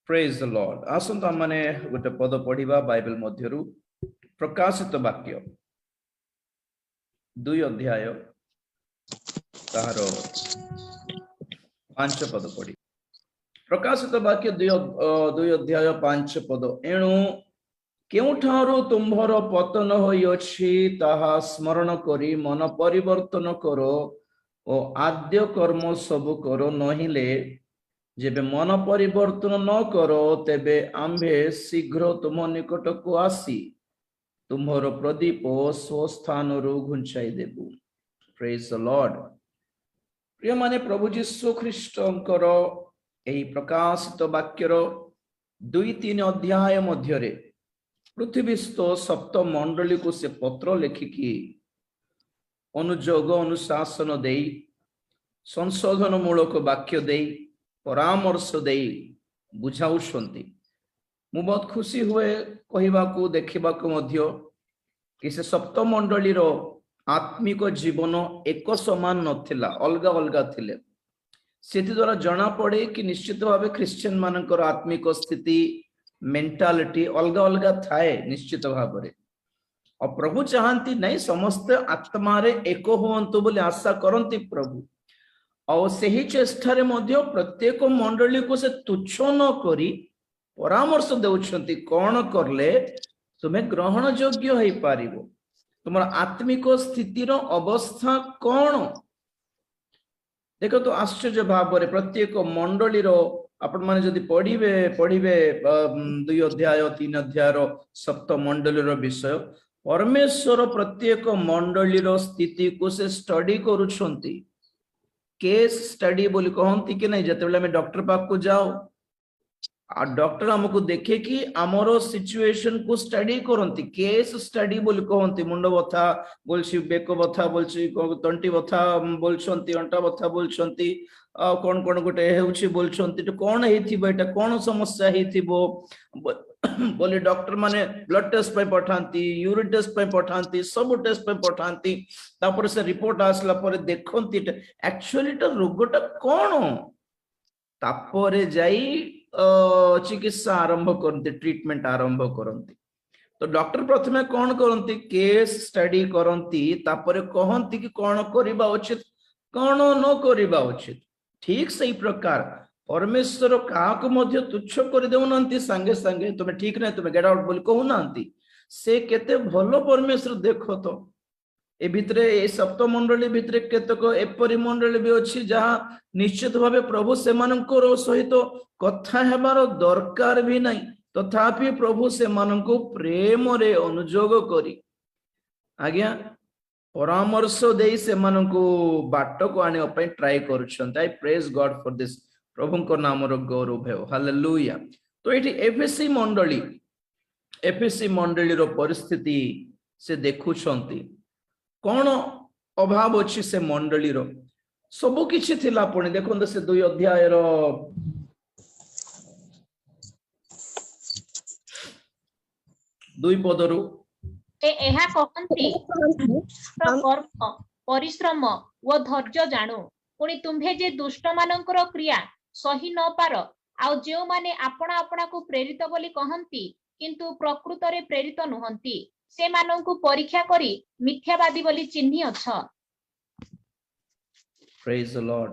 Praise the Lord. आसंता माने गोटे पद पढ़िबा बाइबल मध्यरु प्रकाशित वाक्य 2 अध्याय ताहार 5 पद पढ़ी प्रकाशित वाक्य 2 अध्याय 5 पद एणु केउठारो तुम्भर पतन होई अछि ताहा स्मरण करी मन परिवर्तन करो ओ आद्य कर्म सब करो नहिले जेबे मन परिवर्तन न करो तेबे आम्भे शीघ्र तुम निकट को आसी तुम्हारो प्रदीप स्वस्थान घुंचाई देबु। Praise the lord. प्रिय माने प्रभु यीशु ख्रीष्टंकर एही प्रकाशित वाक्यर 2-3 अध्याय मध्यरे पृथ्वीस्थ सप्त मंडली को से पत्र लिखिकी अनुजोग अनुशासन देई संशोधन मूलक वाक्य देई परामर्श देई बुझाउछंती। मु बहुत खुशी हुए कहिबाकू देखिबाकू मध्य कि से सप्त मंडली रो आत्मिक जीवन एक समान नथिला, अलगा अलगा थिले। सेति द्वारा जना पड़े कि निश्चित भावे क्रिश्चियन मानकर आत्मिक स्थिति मेंटालिटी अलगा अलगा थाए निश्चित भावे। और प्रभु चाहती नहीं समस्त आत्मा रे एक होवंतु बोले आशा करंती प्रभु। और सही चेष्टारे मध्य प्रत्येक मंडली को से तुच्छ न करी परामर्श देउछंती कौन करले तुम्हें ग्रहण योग्य होई पारिबो, तुम आत्मिक स्थितिर अवस्था कौन। देखो तो आश्चर्य भाव रे प्रत्येक मंडली रो आपण माने जदि पढ़िबे 2 अध्याय 3 अध्याय रो सप्त मंडली रो विषय परमेश्वर प्रत्येक मंडली रो स्थिति को से स्टडी करूछंती। केस स्टडी बोली कहती कि नहीं जते में डॉक्टर पाक को जाओ आ डॉक्टर हमको देखे कि आमरो सिचुएशन को स्टडी करंती। केस स्टडी बोली कहती मुंड बथा बोलछि बेक बथा बोलछि तंटी बथा बोलछंती अंटा बथा बोलछंती कोन कोन गोटे हेउछि बोलछंती तो कोन हेथिबो एटा कोन समस्या हेथिबो बोले डॉक्टर माने ब्लड टेस्ट पे पठांती यूरिन टेस्ट पे पठांती सब टेस्ट पे पठांती तापर से रिपोर्ट आसला पर देखंती एक्चुअली तो रोगटा कोन तापर जाई चिकित्सा आरंभ करते ट्रीटमेंट आरंभ करते। तो डॉक्टर प्रथमे कौन करती केस स्टडी करती तापर कहती कि कौन करिबा उचित कौन न करिबा उचित। ठीक सही प्रकार परमेश्वर काको मध्य तुच्छ कर देउनंती संगे संगे तुम्हें ठीक नहीं तुम्हें गेट आउट बोली कहूनांती। से केते भलो परमेश्वर देखो तो ए भितरे ए सप्त मंडली भितरे केतक एपरि मंडली भी अछि जहा निश्चित भावे प्रभु से मानकर सहित कथा हेबार दरकार भी नहीं तथापि प्रभु से मानको प्रेम रे अनुजोग करी आज्ञा परामर्श देई से मानको बाट को आने पई ट्राई करूछन। I praise god for this. प्रभु को नाम रो गौरव है। हालेलुया। तो एठी एफएससी मंडली रो परिस्थिति से देखुछंती कौन अभाव अछि से मंडली रो सब किछि थिला पुणी देखो से 2 अध्याय रो 2 पदरु एहा कहंती कर्म परिश्रम व धैर्य जानु पुणी तुम्भे जे दुष्ट मानकर क्रिया सही न पार आ जे माने आपना आपना को प्रेरित बोली कहंती किंतु प्रकृत रे प्रेरित नहंती से माननकु परीक्षा करी मिथ्यावादी बोली चिन्ही अछ। Praise the Lord.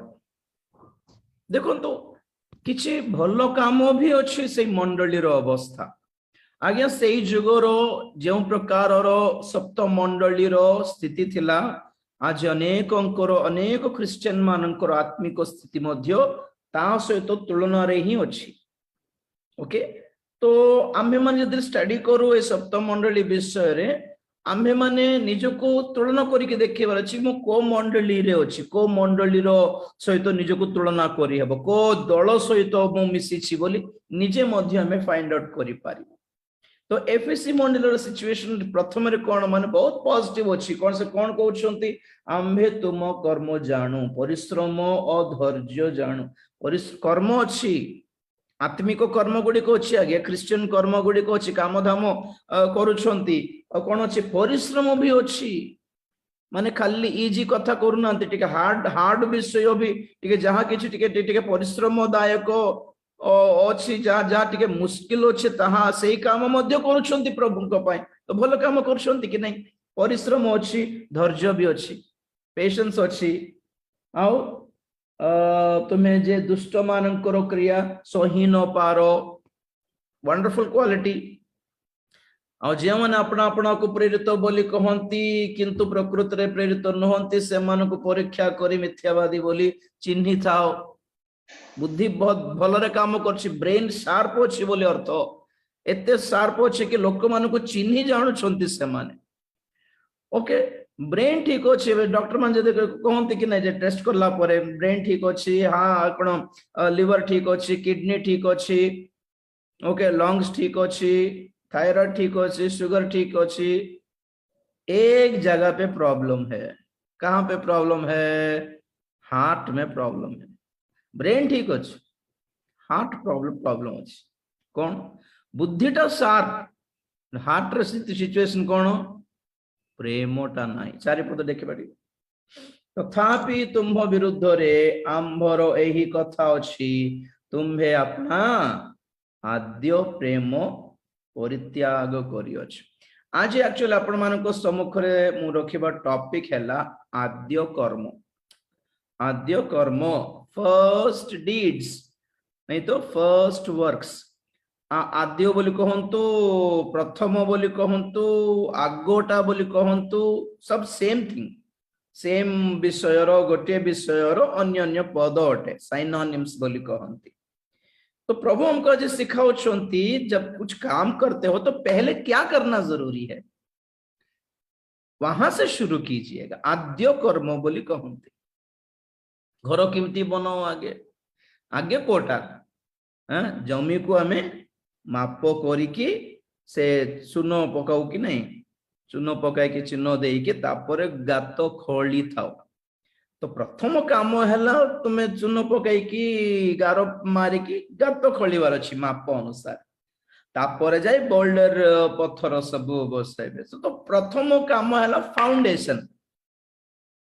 देखो तो किछि भलो काम भी अछि से मंडली रो अवस्था आज्ञा से जुगर जो प्रकार सप्त मंडली रो स्थिति थिला आज अनेक क्रिश्चियन मानकर आत्मिक स्थिति मध्य ता सहित तुलना रे ही अछि। ओके तो आम्भे माने यदि स्टडी करू ए सप्त मंडली विषय रे आम्भे माने निजको तुलना करिके देखिबार अछि मो को मंडली रे अछि को मंडली रो सहित निजको तुलना करि हेबो को दल सहित मो मिसी छी बोली निजे मध्य हमें फाइंड आउट करि पारि। तो एफएससी मंडल सिचुएशन प्रथम रे कोन माने बहुत पॉजिटिव अछि कोन से कोन कहउछंती आम्भे तुम कर्म जानु परिश्रम और धैर्य जानु। कर्म अछि आत्मिक कर्म गुडी को अछि आगे क्रिश्चियन कर्म गुडी को अछि काम धाम करूछंती और कोन अछि परिश्रम भी अछि माने खाली इजी कथा करूना टिके हार्ड हार्ड विषय भी टिके जहाँ किछि टिके टिके परिश्रमदायक अछि जहाँ जहाँ टिके मुश्किल अछि तहाँ सेही काम मध्य करूछंती प्रभुଙ୍କ ପାଇଁ तो भल काम करूछंती कि नहीं परिश्रम अछि धैर्य भी अछि पेशेंस अछि आउ तुम्हें जे दुष्ट मानकर क्रिया सही न पारो वंडरफुल क्वालिटी आ जे माने अपना अपना को प्रेरित बोली कहंती किंतु प्रकृति रे प्रेरित नहंती से मान को परीक्षा करी मिथ्यावादी बोली चिन्हि थाओ बुद्धि बहुत भलरे काम करछि ब्रेन शार्प अछि बोली अर्थ एते शार्प अछि कि लोक मान को चिन्हि जानु छंती से माने ओके ब्रेन ठीक अछि डॉक्टर मान जे कहंती कि नै जे टेस्ट करला परे ब्रेन ठीक अछि हां कोन लिवर ठीक अछि किडनी ठीक अछि ओके लंग्स ठीक अछि थायराइड ठीक अच्छी शुगर ठीक अच्छी एक जगह पे प्रॉब्लम है कहां पे प्रॉब्लम है हार्ट में प्रॉब्लम है ब्रेन ठीक अच्छी हार्ट प्रॉब्लम प्रॉब्लम अच्छी कौन बुद्धिटा शार्प हार्ट रे सिचुएशन कौन प्रेमटा नाही चारिपद देखि पारि तथापि तुम्भ विरुद्ध रे आंभर एही कथा अछि तुम्भे अपना आद्य प्रेम परित्याग करियछ आज एक्चुअली आपण मानको सम्मुख रे मु रखिबा टॉपिक हैला आद्य कर्म फर्स्ट डीड्स नहीं तो फर्स्ट वर्क्स आद्य बोली कहंतु प्रथम बोली कहंतु आगोटा बोली कहंतु सब सेम थिंग सेम विषय रो गोटे विषय रो अन्य अन्य पद अटे साइनोनिम्स बोली कहंती तो प्रभु हमको आज सिखाउछंती जब कुछ काम करते हो तो पहले क्या करना जरूरी है वहां से शुरू कीजिएगा आद्य कर्म बोली कहते घर केमती बनाओ आगे आगे कोटा जमी को हमें माप करिकी से चून पकाऊ कि नहीं चून पकाई चिन्ह देके तापर गात खोली थाओ तो प्रथम काम है तुम्हें चून पकईकी गार मारिकी गात खोलिबार अछि माप अनुसार तापर जाय बोल्डर पत्थर सब बसाइबे तो प्रथम काम है फाउंडेशन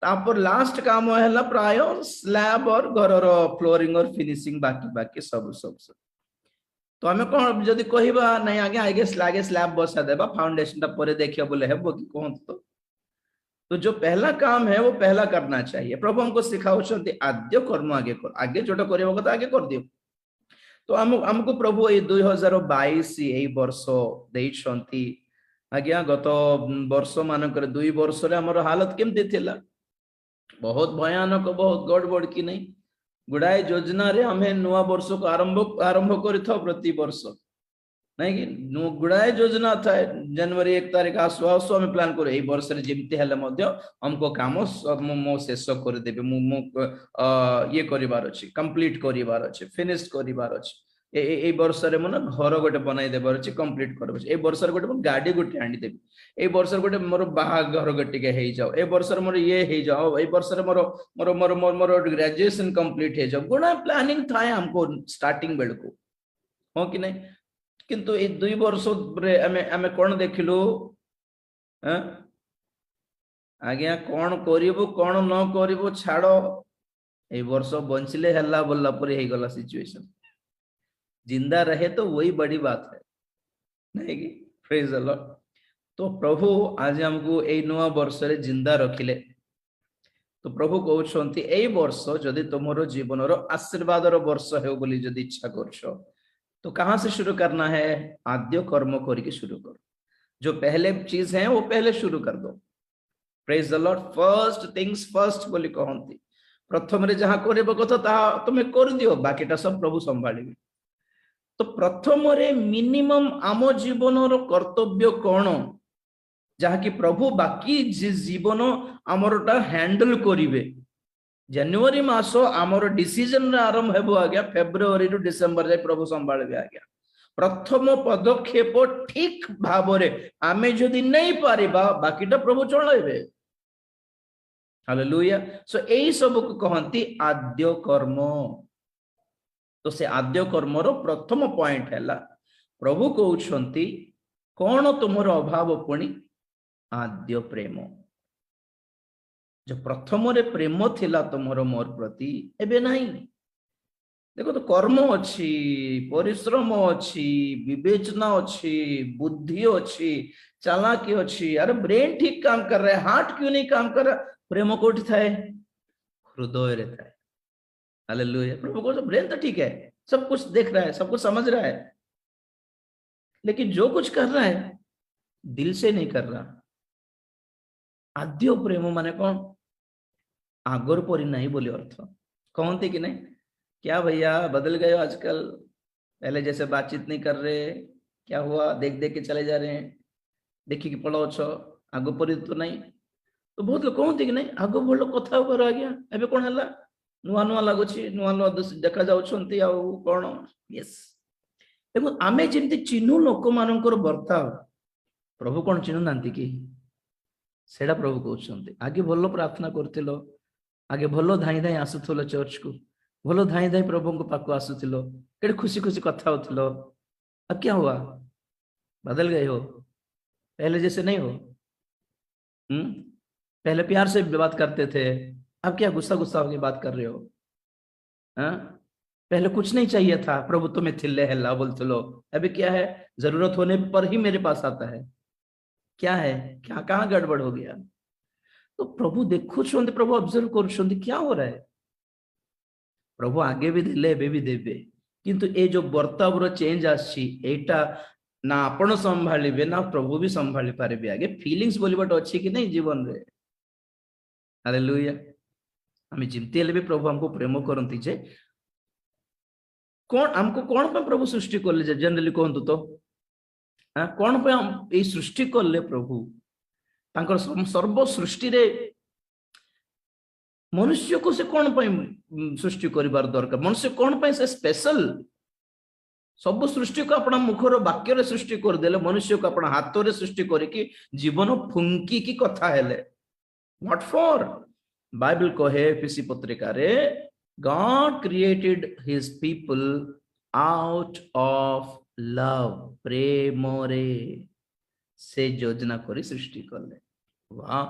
तापर लास्ट काम है प्राय स्लैब और घर फ्लोरिंग और फिनिशिंग बाकी बाकी सब सब सब तो आम कौन जदि कहबा नहीं आगे आगे स्लैब बसा देबा फाउंडेशन ता परे देखिया बोले हेबो कि कहंत तो जो पहला काम है वो पहला करना चाहिए प्रभु हमको सिखाउछंती आद्य कर्म आगे कर आगे जोटा करियो କଥା आगे कर दियो तो हमको प्रभु ए 2022 एई वर्ष देइछंती आज्ञा गत वर्ष मानकर 2 वर्ष रे हमर हालत केमती थिला बहुत भयानक बहुत गड़बड़ की नहीं गुड़ाए योजना रे हमें नुआ वर्ष को आरंभ करिथो प्रति वर्ष नहीं कि गुड़ाए योजना था जनवरी 1 तारीख आसु आसु हमें प्लान करो ए वर्ष रे जेमती हेले मध्य हमको काम मो शेष कर देबे मो ये करिवार अछि कंप्लीट करिवार अछि फिनिश करिवार अछि ए वर्ष रे मन घर गोटे बनाई देबार अछि कंप्लीट करबे ए वर्ष रे गोटे गाड़ी गोटे आनी देबे ए वर्ष रे गोटे मोर बाहा घर गोटे के हे जाओ ए वर्ष रे मोर ये हे जाओ ए वर्ष रे मोर मोर मोर मोर मोर ग्रेजुएशन कंप्लीट हे जाओ गुणा प्लानिंग था हमको स्टार्टिंग बेल को हो कि नहीं किंतु ए 2 वर्ष रे हमें कोन देखिलु आज्ञा कोन करिवो कोन न करिवो छाड़ो ए वर्ष बंचले हल्ला बोलला पर हे गला सिचुएशन जिंदा रहे तो वही बड़ी बात है नहीं कि प्रेज द लॉर्ड तो प्रभु आज हमको ए नवा वर्ष रे जिंदा रखिले तो प्रभु कहउछंती ए वर्ष जदि तुमरो जीवन रो आशीर्वाद रो वर्ष हे बोली जदि इच्छा करछो तो कहां से शुरू करना है आद्य कर्म करके शुरू करो जो पहले चीज है वो पहले शुरू कर दो praise the Lord first things first बोली कहंती प्रथम रे जहां करबो कथा ता तुमे कर दियो बाकीटा सब प्रभु संभाळिबे तो प्रथम रे मिनिमम आम जीवन रो कर्तव्य कोन जहा कि प्रभु बाकी जीवन आमरटा हैंडल करिवे जनवरी मास आमर डिसीजन आरंभ हेबो आज्ञा फेब्रुआरी टू डिसेंबर जाय प्रभु संभाळबे आज्ञा प्रथम पदक्षेप ठीक भाबरे आमे जदि नहीं पारिबा बाकीटा प्रभु चलाइबे हालेलुया सो एई सब को कहंती आद्य कर्म तो से आद्य कर्म रो प्रथम पॉइंट हैला प्रभु कहउछंती कोन तुमरो अभाव पुणी आद्य प्रेम जो प्रथम रे प्रेम थिला तुमर मोर प्रति एबे नहीं। देखो तो कर्म अच्छी, परिश्रम अच्छी, विवेचना अच्छी, बुद्धि अच्छी, चालाकी अच्छी, अरे ब्रेन ठीक काम कर रहा है, हार्ट क्यों नहीं काम कर रहा? प्रेम कोठी थाए? हृदय रे थाए। हालेलुया। प्रभु को ब्रेन तो ठीक है, सब कुछ देख रहा है, सब कुछ समझ रहा है, लेकिन जो कुछ कर रहा है दिल से नहीं कर रहा। आद्य प्रेम माने कौन? आगर परी नहीं बोली अर्थ कहते कि नहीं? क्या भैया बदल गए आजकल, पहले जैसे बातचीत नहीं कर रहे, क्या हुआ? देख देख के चले जा रहे हैं, देखिए कि पढ़ाओ छ आगो परी तो नहीं। तो बहुत लोग कहते कि नहीं आगो भल कथा कर आ गया, एबे कौन है नुआ नुआ लगुच, नुआ नुआ देखा जाउछंती आ कौन? यस। देखो आमे जेमती चिन्हु लोक मानकर बर्ताव प्रभु कौन चिन्हु नांती कि? सेड़ा प्रभु कहते आगे भल प्रार्थना करथिलो, आगे भल धाई धाई आसुथिलो चर्च को, भल धाई धाई प्रभु को पाक आसुथिलो, केड़े खुशी खुशी कथा होथिलो। अब क्या हुआ? बदल गए हो, पहले जैसे नहीं हो। पहले प्यार से बात करते थे, अब क्या गुस्सा गुस्सा होकर बात कर रहे हो? हाँ? पहले कुछ नहीं चाहिए था, प्रभु तुम्हें थिल्ले हल्ला बोलते लो, अभी क्या है? जरूरत होने पर ही मेरे पास आता है। क्या है? क्या कहाँ गड़बड़ हो गया? तो प्रभु देखु, प्रभु ऑब्जर्व कर क्या हो रहा है। प्रभु आगे भी देले एबे भी देबे, किंतु ए जो बर्तावर चेंज आसी एटा ना आपण संभालिबे ना प्रभु भी संभाली पारे। आगे फीलिंग्स बोलिबट अच्छी कि नहीं जीवन रे? हालेलुया। आमे जिमती हेले भी प्रभु हमको प्रेम करंती जे कौन हमको कौन पे प्रभु सृष्टि करले? जे जनरली कहंतु तो कौन पे हम ए सृष्टि करले? प्रभु तांकर सर्व सृष्टि रे मनुष्य को से कौन पे सृष्टि करिवार दरकार? मनुष्य कौन पे से स्पेशल? सब सृष्टि को अपना मुखर वाक्य रे सृष्टि कर देले, मनुष्य को अपना हाथ रे सृष्टि करके जीवन फुंकी की कथा हेले। What for? बाइबल कहे एफएसी पत्रिका रे God created his people out of love, प्रेमरे से योजना करी सृष्टि करले। वाह!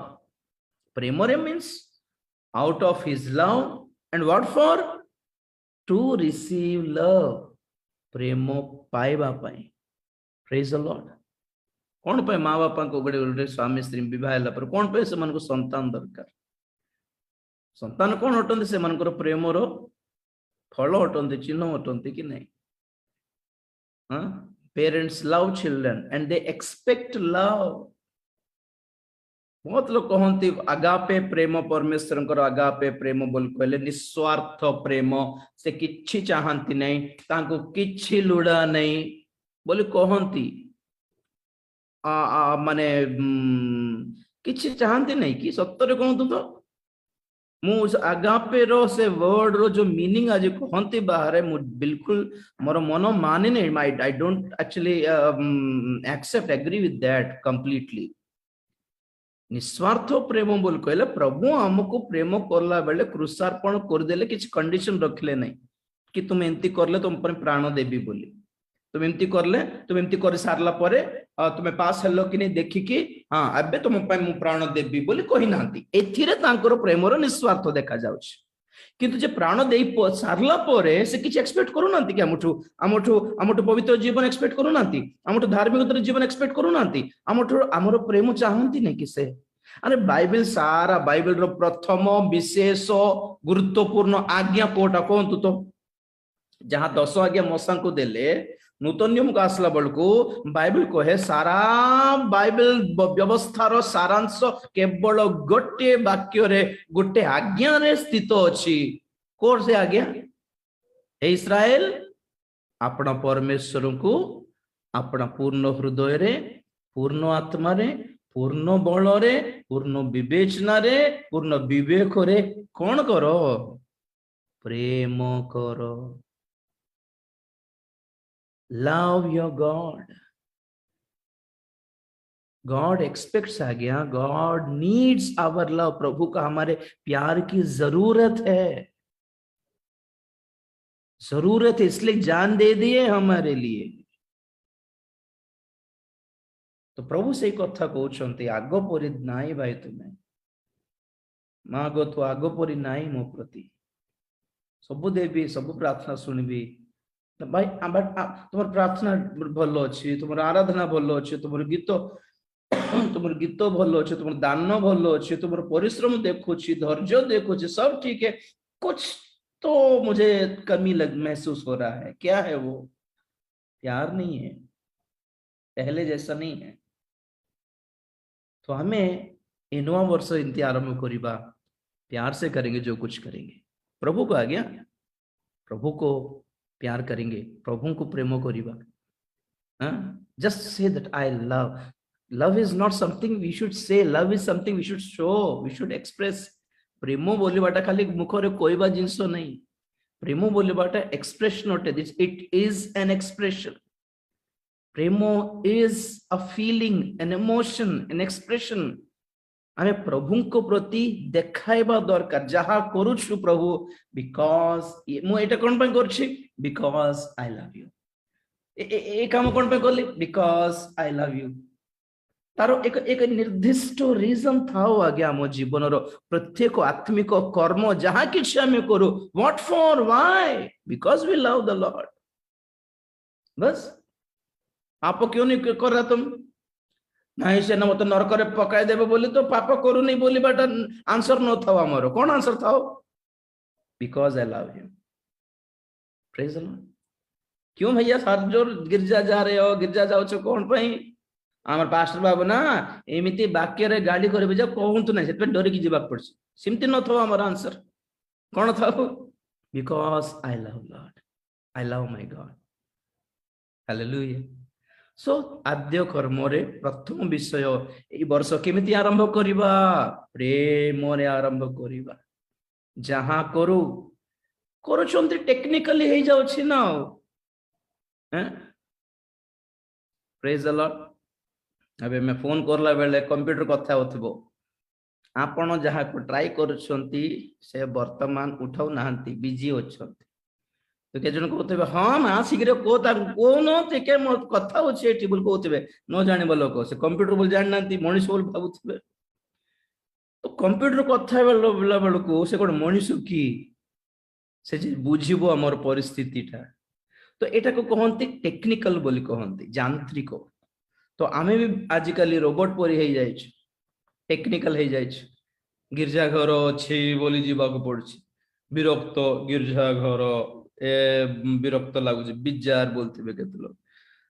प्रेमरे means out of his love, and what for? To receive love, प्रेम पाइबा पाई। Praise the Lord। कौन पे माँ बापा को गोटे गोटे स्वामी स्त्री विवाह होला पर कौन पे से मन को संतान दरकार? संतान कौन हटंती? से मनकर प्रेमर फल हटंती, चिन्ह हटंती कि नहीं? Parents love children and they expect love. बहुत लोग कहते आगापे प्रेम परमेश्वर आगापे प्रेम बोल कहले निस्वार्थ प्रेम, से किछि चाहती नहीं, तांको किछि लुड़ा नहीं बोली कहती। माने किछि चाहती नहीं कि सत्तर कहतु तो मुझ आगापे रो से वर्ड रो जो मीनिंग आज कहती बाहर मु बिल्कुल मोर मन माने नहीं। I don't actually accept agree with that completely. निस्वार्थ प्रेम बोल कहले प्रभु हमको प्रेम करला बेले क्रूसार्पण कर देले, किछि कंडीशन रखले नहीं कि तुम एंती करले तुम पर प्राण देबी बोली, तुम एमती करले, तुम एमती कर सारला परे तुम्हें पास हेलो कि नहीं देखिकी हाँ एबे तुम मु प्राण देबी बोली कहि नांती। एथिरे तांकर प्रेमर निस्वार्थ देखा जाउछ। किंतु जे प्राण देई सारला परे से किछि एक्सपेक्ट करू नांती कि हमठु पवित्र जीवन एक्सपेक्ट करू नांती, हमठु धार्मिक जीवन एक्सपेक्ट करू नांती, हमठु हमर प्रेम चाहंती नहीं कि से। अरे बाइबल सारा बाइबल रो प्रथम विशेष गुरुत्वपूर्ण आज्ञा कोटा कहंतु तो, जहां 10 आज्ञा मूसा को देले नूतन नियम को आसला बलको बाइबल कहे सारा बाइबल व्यवस्थार सारांश केवल गोटे वाक्य रे गोटे आज्ञा रे स्थित अछि। कोन से आज्ञा? हे इस्राएल अपना परमेश्वर को अपना पूर्ण हृदय रे, पूर्ण आत्मा रे, पूर्ण बल रे, पूर्ण विवेचना रे, पूर्ण विवेक रे कौन करो? प्रेम करो। Love your God. God expects आज्ञा, God needs our love। प्रभु का हमारे प्यार की जरूरत है, जरूरत है, इसलिए जान दे दिए हमारे लिए। तो प्रभु से कथा कहते आग परी नाई भाई तुम्हें माँ गो तू आगो परी नाई मो प्रति सबु देवी सबु प्रार्थना सुनबी भाई तुम प्रार्थना भल अच्छी तुम आराधना भल अच्छे तुम गीत तुम गीत भल अच्छे तुम दान भल अच्छे तुम परिश्रम देखुची धैर्य देखुची सब ठीक है कुछ तो मुझे कमी महसूस हो रहा है क्या है वो प्यार नहीं है पहले जैसा नहीं है तो हमें ये नवा वर्ष इनती आरंभ करिबा प्यार से करेंगे जो कुछ करेंगे प्रभु को आ गया प्रभु को प्यार करेंगे प्रभु को प्रेम करिबा just say that I love is not something we should say love is something we should show we should express प्रेम बोलिबाटा खाली मुखरे कोइबा जिंस नहीं प्रेम बोलिबाटा एक्सप्रेशन होते this it is an expression Prem is a feeling an emotion an expression आमे प्रभु को प्रति देखाइबा दरकार जहा करूछु प्रभु because मु एटा कोन पे करछि because I love U A काम कोन पे करली बिकॉज आई लव यू तारो एक एक निर्दिष्ट रीजन थाओ आगे आम जीवन प्रत्येक आत्मिक कर्म जहाँ किसी आम करू what for why because we love the lord बस पाप क्यों नहीं कर रहा तुम नहीं से मत नरक रे पकाई देबे बोली तो पाप करू नहीं बोली बट आंसर न थाओ हमरो कौन आंसर थाओ because I love him praise the lord क्यों भैया सार जोर गिरजा जा रहे हो गिरजा जाओ छो कौन पई आमर पास्टर बाबू ना एमिति वाक्य रे गाड़ी करबे जा कहंतु नै सेत डरी की जीवा पड़छ सिमति न थो हमर आंसर कोन थाओ because I love lord I love my god hallelujah सो आद्य कर्म रे प्रथम विषय ए वर्ष केमिति आरंभ करिबा प्रेम रे आरंभ करिबा जहां करू करूछंती टेक्निकली हे जाउ छी ना प्रेज द लॉर्ड अबे मैं फोन करला बेले कंप्यूटर कथा होथबो आपण जहा को ट्राई करछंती से वर्तमान उठाउ नाहंती बिजी होछंती तो के जन कहतबे हां मा शीघ्र को ता कोनो ते मो कथा होछे टेबल कहतबे न जानिबो लोक से कंप्यूटर बोल जान नांती मनुष्य बोल भाबुथबे तो कंप्यूटर कथा बेला को से कोन मनुष्य की से जे बुझिबो हमर परिस्थितिटा तो एटा को कहंती टेक्निकल बोली कहंती यांत्रिक तो आमे भी आजिकल रोबोट परी हो जाए टेक्निकल हो जाए गिरजा घर अच्छी बोली जीवाक पड़ी विरक्त गिरजा घर ए विरक्त लगुच बिजार बोलते के लोग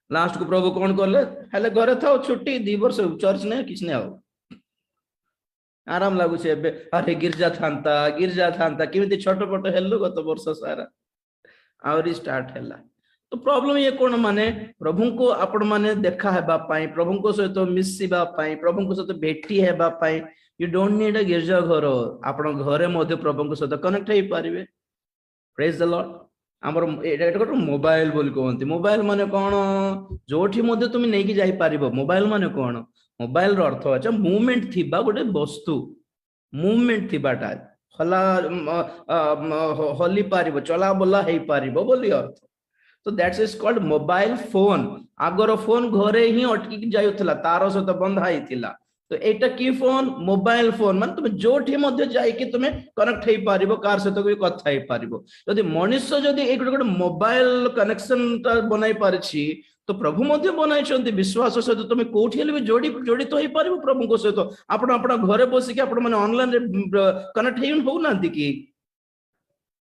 लास्ट को प्रभु कौन कले हेले घरे था छुट्टी 2 वर्ष चर्च नहीं किछ नहीं आओ आराम लगुच अरे गिरजा था किमिति छोट पट हेलो गत वर्ष सारा आउरी स्टार्ट हैला तो प्रॉब्लम ये कौन माने प्रभु को आपण माने देखा हेबा पाई प्रभु को सहित मिसिबा पाई प्रभु को सहित भेटी हेबा पाई यू डोंट नीड अ गिरजा घर आपण घरे मध्ये प्रभु को सहित कनेक्ट हे पारिबे प्रेज द लॉर्ड हमर एटा को मोबाइल बोल कहंती मोबाइल माने कोन जोठी मध्ये तुम नै कि जाई पारिबो मोबाइल माने कोन मोबाइल रो अर्थ अच्छा मूवमेंट थिबा गोटे वस्तु मूवमेंट थिबाटा हला हली पारिबो चला बोला हे पारिबो बोली अर्थ तो that's is called mobile phone Agar phone घरे ही अटकी जायुथला तार सहित बंधा हिथिला तो एटा की फोन मोबाइल फोन मान तुम जोठी मध्ये जाई कि तुम कनेक्ट हे पारिबो कार सहित भी कथा हे पारिबो यदि मनुष्य जदि एक गोटे मोबाइल कनेक्शन बनाई पारछि तो प्रभु मध्ये बनाई छथि विश्वास सहित तुम कोठी हेले भी जोड़ी तो हे पारिबो प्रभु को सहित आपण आपण घरे बसी कि आपण माने ऑनलाइन रे कनेक्ट हे हो नांती कि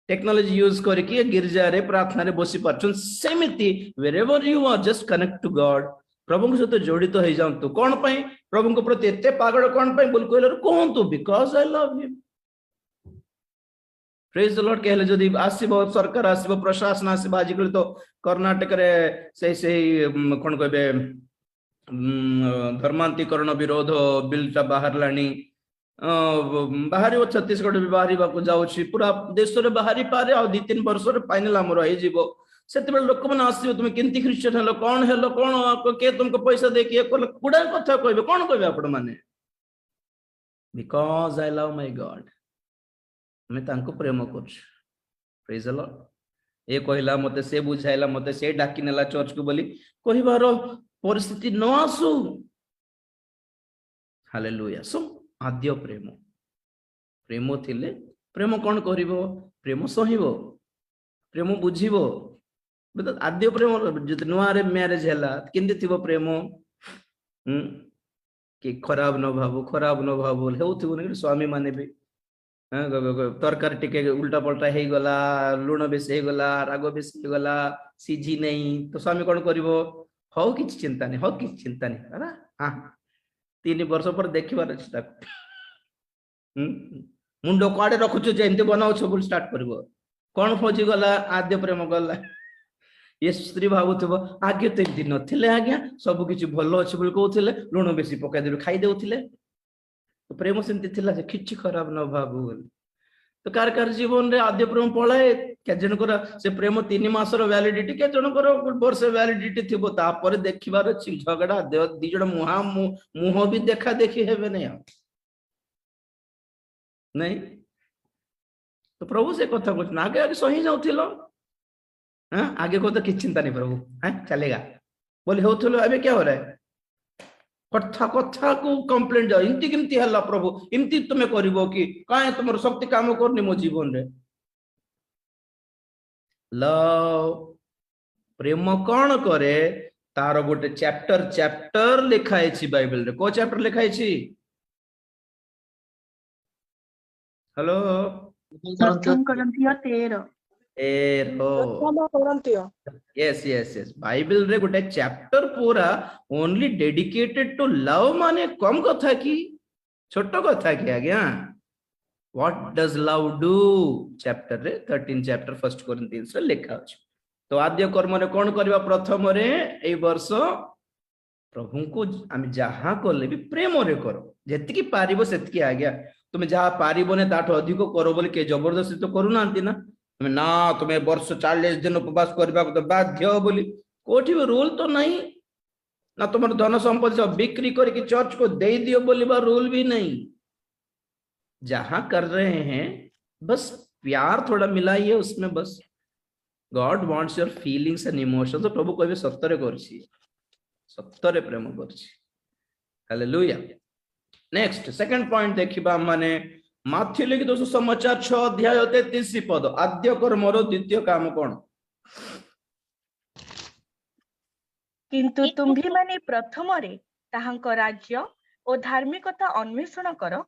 टेक्नोलॉजी यूज करके गिरजा रे प्रार्थना रे बसी पाछन सेमिति wherever you are just connect to god प्रभु के साथ जड़ित हो जांतु कोन पई प्रभु को प्रति एते पागल कोन पई बोल कहले कोहंतु because I love him praise the lord कहले जदी आसीबो सरकार आसीबो प्रशासन आसीबो आजिकल तो कर्नाटक रे से कोन कहबे धर्मांतरीकरण विरोध बिल ता बाहर लानी बाहरी छत्तीसगढ़ भी बाहरी जाऊँ पूरा देश रे बाहरी पारे आ 2-3 वर्ष फाइनल आमर हो से लोक मैंने आसो तुम केमती ख्रीस्टियन हेलो कौन के तुमको पैसा देके गुड़ा कथा कहे कौन कहे आपण मैंने because I love my God मैं तांको प्रेम कर प्रेज द लॉर्ड ए कहला मते से बुझाइला मते से डाकी नेला चर्च को बोली कहिबार परिस्थिति न आसु हालेलुया सो आद्य प्रेम प्रेम थिले प्रेम कौन करिवो प्रेम सहिबो प्रेम बुझिबो आद्य प्रेम जति नुआ रे मैरिज हैला केंदि थिबो प्रेम कि खराब न भाबू हेउथिबो ने स्वामी माने भी तरकारी टिके उल्टा पल्टा हे गला लुण बेसी हे गला राग बेसी हे गला सीझी नहीं तो स्वामी कौन करिवो हो किछ चिंता नहीं हो किछ चिंता नहीं है ना हाँ 3 वर्ष पर देखिबार अछि ताक मुंडो काडे रखुछ जे एंते बनाउ सब स्टार्ट करबो कौन खोजी गला आद्य प्रेम गला ये स्त्री भावुथिबो आगे तो दिन नथिले आज्ञा सब किछ भलो अछि बोल कहउथिले लुण बेसी पकाइ देबे खाइ देउथिले तो प्रेम सेंति थिला जे किछ खराब न भाबू तो कार जीवन रे आद्य प्रेम पळाए के जनकर से प्रेम 3 मासर वैलिडिटी के जनकर वर्ष वैलिडिटी थिबो ता पर देखिबार अछि झगड़ा दी जण मुह भी देखा देखी हेबे नहीं तो प्रभु से कथा कुछ आगे आगे सही जाउथिलो हाँ आगे को तो किछ चिंता नहीं प्रभु हाँ चलेगा बोले होथलो अबे क्या हो रहा है कथा कथा को कंप्लेंट जाओ इमती केमती हल्ला प्रभु इमती तुमे करिवो कि काहे तुमर शक्ति काम करनी मो जीवन रे लव प्रेम कौन करे तार गोटे चैप्टर लिखाई छी बाइबल रे को चैप्टर लिखाई छी हेलो प्रथम कोरिन्थियो 13 yes बाइबल रे गोटे चैप्टर पूरा ओनली डेडिकेटेड टू लव माने कम कथा की छोटो कथा की आज्ञा what does love do chapter रे 13 चैप्टर फर्स्ट कोरिन्थियंस रे लिखा अछि तो आद्य कर्म रे कोन करबा प्रथम रे एई वर्ष प्रभु को आम जहा करले भी प्रेम रे करो जेतिकी पारिबो सेतिकी आज्ञा तुम जहा पारिबो ने ताठ अधिक करो बोले के जबरदस्ती तो करू नांती ना ना तुम्हें वर्ष 40 दिन उपवास करबा तो बाध्य बोली कोठी भी रूल तो नहीं ना तुम धन संपत्ति सब बिक्री करके चर्च को दे दियो बोली बा रूल भी नहीं जहां कर रहे हैं बस प्यार थोड़ा मिलाइए उसमें बस God wants your feelings and emotions तो प्रभु कहबे सत्तरे करछि सत्तरे प्रेम करछि हालेलुया नेक्स्ट सेकंड पॉइंट देखिबा माने माथ्यू लिखित सुसमाचार 6 अध्याय 33 पद आद्य कर्मर द्वितीय काम कोन किंतु तुम्ही माने प्रथम रे ताहांक राज्य ओ धार्मिकता अन्वेषण करो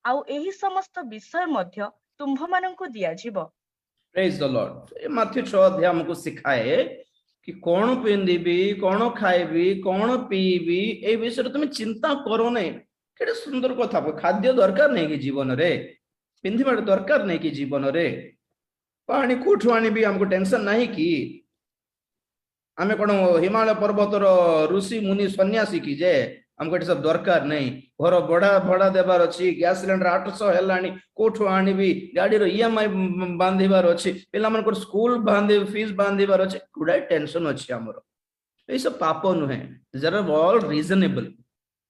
आउ एही समस्त विषय मध्य तुम्भ माननकु दिया जिवो praise the Lord A Matthew 6 अध्याय हमको सिखाए कि कौन पिंदिबी कौन खाइबी कौन पीबी ए विषय तुम चिंता करो नहीं केडे सुंदर कथा खाद्य दरकार नहीं कि जीवन रे पिंधिबा दरकार नहीं कि जीवन रे पानी कोठु आनी भी हमको टेंशन नहीं कि आमे कोन हिमालय पर्वतर ऋषि मुनि सन्यासी की जे हमको ये सब दरकार नहीं घर भड़ा देबार अछि गैस सिलेंडर 800 हेलानी कोठु आनी भी गाड़ी रो ईएमआई बांधिबार अछि पिला मन को स्कूल बांधे फीस बांधिबार अछि गुडा टेंशन अछि हमरो ए सब पाप नुहे देयर आर ऑल रीजनेबल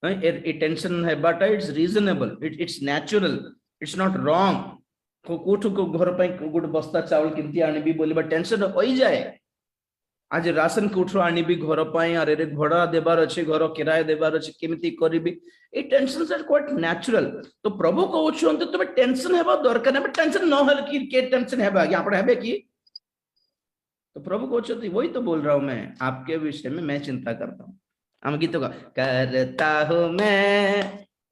ए टेंशन है but it's reasonable it's natural it's not wrong कोठु को घर पई गुड बस्ता चावल किंती आनी भी बोलिबा टेंशन होई जाए आज राशन कोठु आनी भी घर पाई अरे रे भड़ा देबार अछि घर किराया देबार अछि केमिति करिबी ए टेंशन इज क्वाइट नेचुरल तो प्रभु कहउछन तुम टेंशन हेबा दरकार नै टेंशन न हल की के टेंशन हेबा कि आपण हेबे की तो प्रभु कहउछन वही तो बोल रहा हूं मैं आपके विषय में मैं चिंता करता हूं हम गीत का करता हूं मैं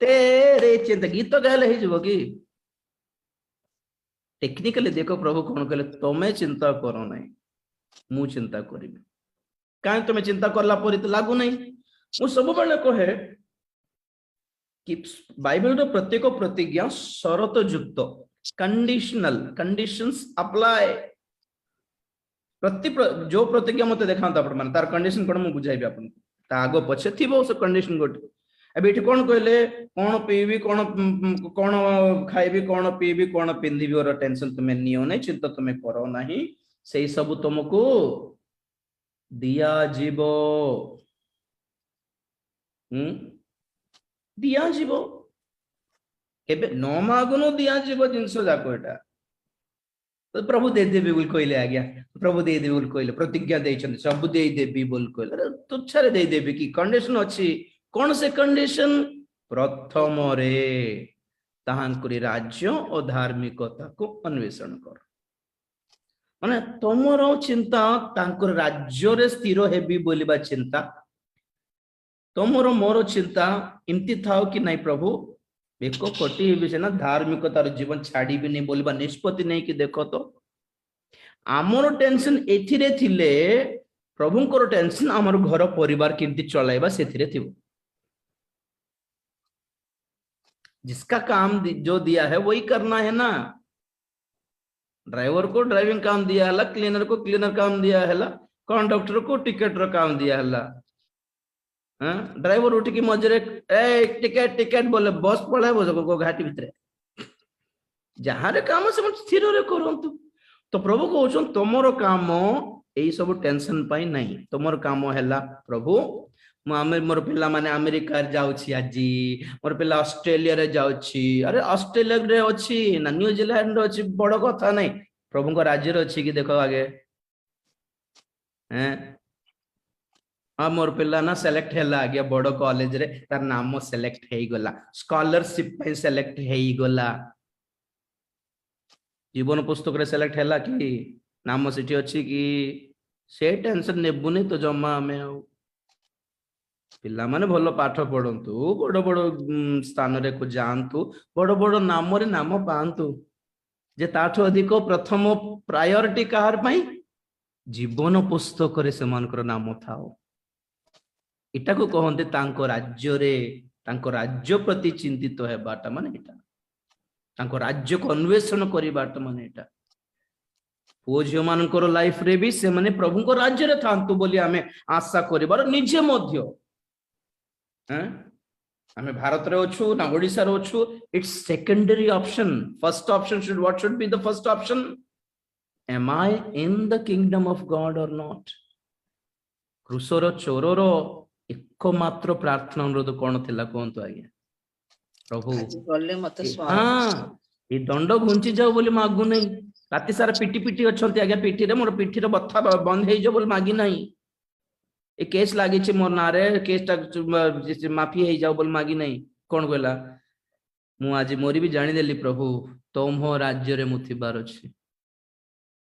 तेरे चिंता गीत गाले ही जबो की टेक्निकली देखो प्रभु कौन कहले तुम्हें चिंता करो नहीं मु चिंता करी कहीं तुम्हें चिंता करला पर तो लागू नहीं मु सब बेले कहे कि बाइबल रो प्रत्येक प्रतिज्ञा शरत युक्त कंडीशनल कंडीशंस अप्लाई जो प्रतिज्ञा मते देखांत आपण माने तार कंडीशन कोन मु बुझाइबे आपन ता आगो पछे थिबो से कंडीशन गोट अब एठी कोन कहले कोन पीबी कोन कोन खाइबी कोन पीबी कोन पिंधिबी और टेंशन तुम्हें नियो नहीं चिंता तुम्हें करो नहीं से सब तुमको दिया जीवो दिया जीवो केबे न मागुनो दिया जीवो जिंस जाको एटा तो प्रभु दे देबे बोल कहले आ गया प्रभु दे देबे बोल कहले प्रतिज्ञा देछन सब दे देबी बोल कहले तुच्छरे दे देबे की कंडीशन अछि कोन से कंडीशन प्रथम रे ताहांकरी राज्य और धार्मिकता को अन्वेषण कर माने तुमरो चिंता तांकर राज्य रे स्थिर हेबी बोलिबा चिंता तुमरो मोर चिंता इमती थाओ कि नहीं प्रभु बेको कोटी हेबी ना धार्मिकतार जीवन छाड़ी भी नहीं बोलिबा निष्पत्ति नहीं कि देखो तो आमर टेंशन एथिरे थिले प्रभुंकर टेंशन आमर घर परिवार केमती चलाइबा सेथिरे थिबो जिसका काम जो दिया है वही करना है ना ड्राइवर को ड्राइविंग काम दिया है क्लीनर को क्लीनर काम दिया है कंडक्टर को टिकट रो काम दिया है ड्राइवर उठ की मजरे टिकट टिकट बोले बस पड़े को घाटी भितर जहाँ काम से स्थिर रे करंतु तो प्रभु कहउछन तमरो काम एई सब टेंशन पाई नहीं तमरो काम हैला प्रभु मोर पिला माने अमेरिका जाउछि आजी मोर पिला ऑस्ट्रेलिया रे जाउछि अरे ऑस्ट्रेलिया रे अछि ना न्यूजीलैंड रे अछि बड़ कथा नहीं प्रभु को राज्य रे अछि कि देखो आगे हैं आ मोर पिला ना सिलेक्ट हैला आगे बड़ कॉलेज रे तार नाम सिलेक्ट हेई गला स्कॉलरशिप पे सिलेक्ट हेई गला जीवन पुस्तक रे सिलेक्ट हैला कि नाम सिटी अछि कि से टेंशन नेबुनी तो जमा में पिला माने भलो पाठ पढ़ंतु बड़ बड़ स्थान रे को जानतु बड़ बड़ नाम रे नाम पांतु जे ताठो अधिक प्रथम प्रायोरिटी कार पई जीवन पुस्तक रे सेमानकर नाम थाओ इटा को कहंते तांको राज्य रे तांको राज्य प्रति चिंतित हेबाटा माने इटा तांको राज्य को अन्वेषण करिबाटा माने इटा पुओ झियो मानकर लाइफ रे भी से माने प्रभु को राज्य रे थांतु बोली हमें आशा करिबार निजे मध्य हमें भारत रे अछु ना ओडिसा रे अछु it's secondary option first option should what should be the first option am I in the kingdom of god और नॉट क्रुसर चोरर एकमात्र प्रार्थना अनुरोध कौन थिला कोंतो आगे प्रभु बोले मते हां ए दंड घुंची जाओ बोली मागु नहीं राति सारा पिटी पिटी अछंती आगे पिटी रे मोर पिठी रे बथा बंद हे जो बोली मागी नहीं ए केस लागी छि मोर नारे केस टा माफी हे जाओ बोल मागी नहीं कौन कहला मु आज मोरी भी जानी देली प्रभु तुम हो राज्य रे मुथिबार अछि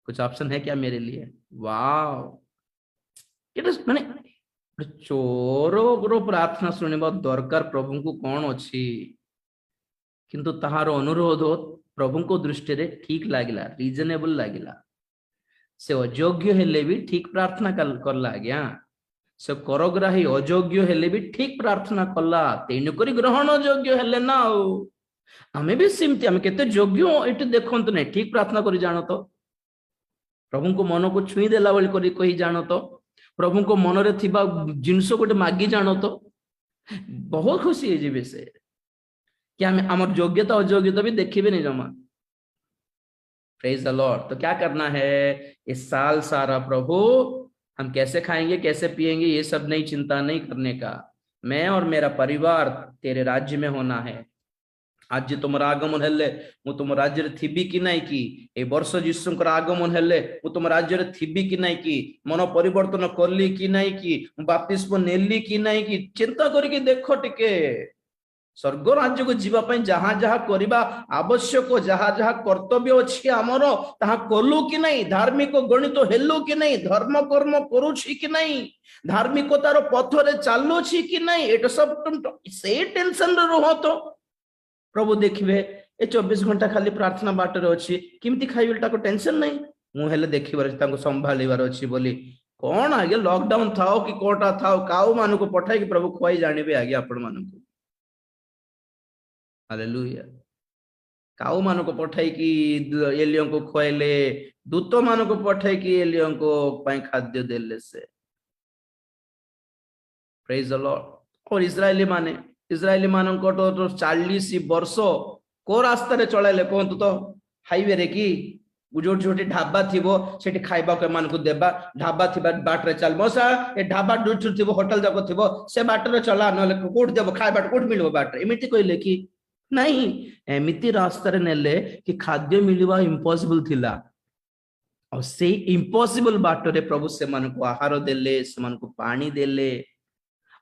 कुछ ऑप्शन है क्या मेरे लिए वाओ इट इज माने चोर रो प्रार्थना सुनिबा दरकार प्रभु को कौन अछि किंतु ताहार अनुरोध प्रभु को दृष्टि रे ठीक लागिला रीजनेबल लागिला से अयोग्य हेले भी ठीक प्रार्थना करला आज्ञा से करग्राही अयोग्य हेले भी ठीक प्रार्थना कला तेनु करी ग्रहण योग्य हेले ना आमे भी सिमती आमे केते योग्य एटी देखंत नै ठीक प्रार्थना करी जानो तो प्रभु को मन को छुई देला बली करी कही जानो तो प्रभु को मन रे थिबा जिंस गोटे मागी जानो तो बहुत खुशी है जीवे से क्या हमें हमर योग्यता अयोग्यता भी देखिबे नहीं जमा प्रेज द लॉर्ड तो क्या करना है इस साल सारा प्रभु हम कैसे खाएंगे कैसे पिएंगे ये सब नहीं चिंता नहीं करने का मैं और मेरा परिवार तेरे राज्य में होना है आज तुम आगमन हेले मु तुम राज्य थिबी कि नहीं कि ए वर्ष जीशुकर आगमन हेले मु तुम राज्य थिबी कि नहीं कि मन परिवर्तन करली कि नहीं कि बाप्तिस्म नेली कि नहीं कि चिंता करके देखो टिके स्वर्ग राज्य को जीवा पई जहां जहां करिबा आवश्यक जहां जहां कर्तव्य अछि हमरो ताहा करलु कि नहीं धार्मिक गणित हेलु कि नहीं धर्म कर्म करूछि कि नहीं धार्मिकतार पथ रे चालु छी कि नहीं एटा सब से टेंशन रे रहो तो प्रभु देखिबे ए 24 घंटा खाली प्रार्थना बाट रे अछि किमती खाइबेटा को टेंशन नहीं मु हेले देखिबार ताको संभालिबार अछि बोली कोन आगे लॉकडाउन थाओ कि कोटा थाओ काउ मानु को पठाई कि प्रभु खोई जानिबे आगे आपण मानु को हालेलुया काउ मानु को पठाई कि एलियों को खोइले दूत मानु को पठाई कि एलियों को पई खाद्य देले से प्रेज द लॉर्ड और इस्राएली मानन को तो 40 वर्ष को रास्ता रे चलाइले कोंतु तो हाईवे रे कि जोटी जोटी ढाबा थिबो सेठी खाइबा के मान को देबा ढाबा थिबा बाट रे चल मोसा ए ढाबा दुठ थिबो होटल जाको थिबो से बाट रे चला नले कोठ देबो खाइबा कोठ मिलबो बाट रे एमिति कहले कि नहीं एमिति रास्ता रे नेले कि खाद्य मिलवा इम्पॉसिबल थिला और से इम्पॉसिबल बाट रे प्रभु से मान को आहार देले से मान को पानी देले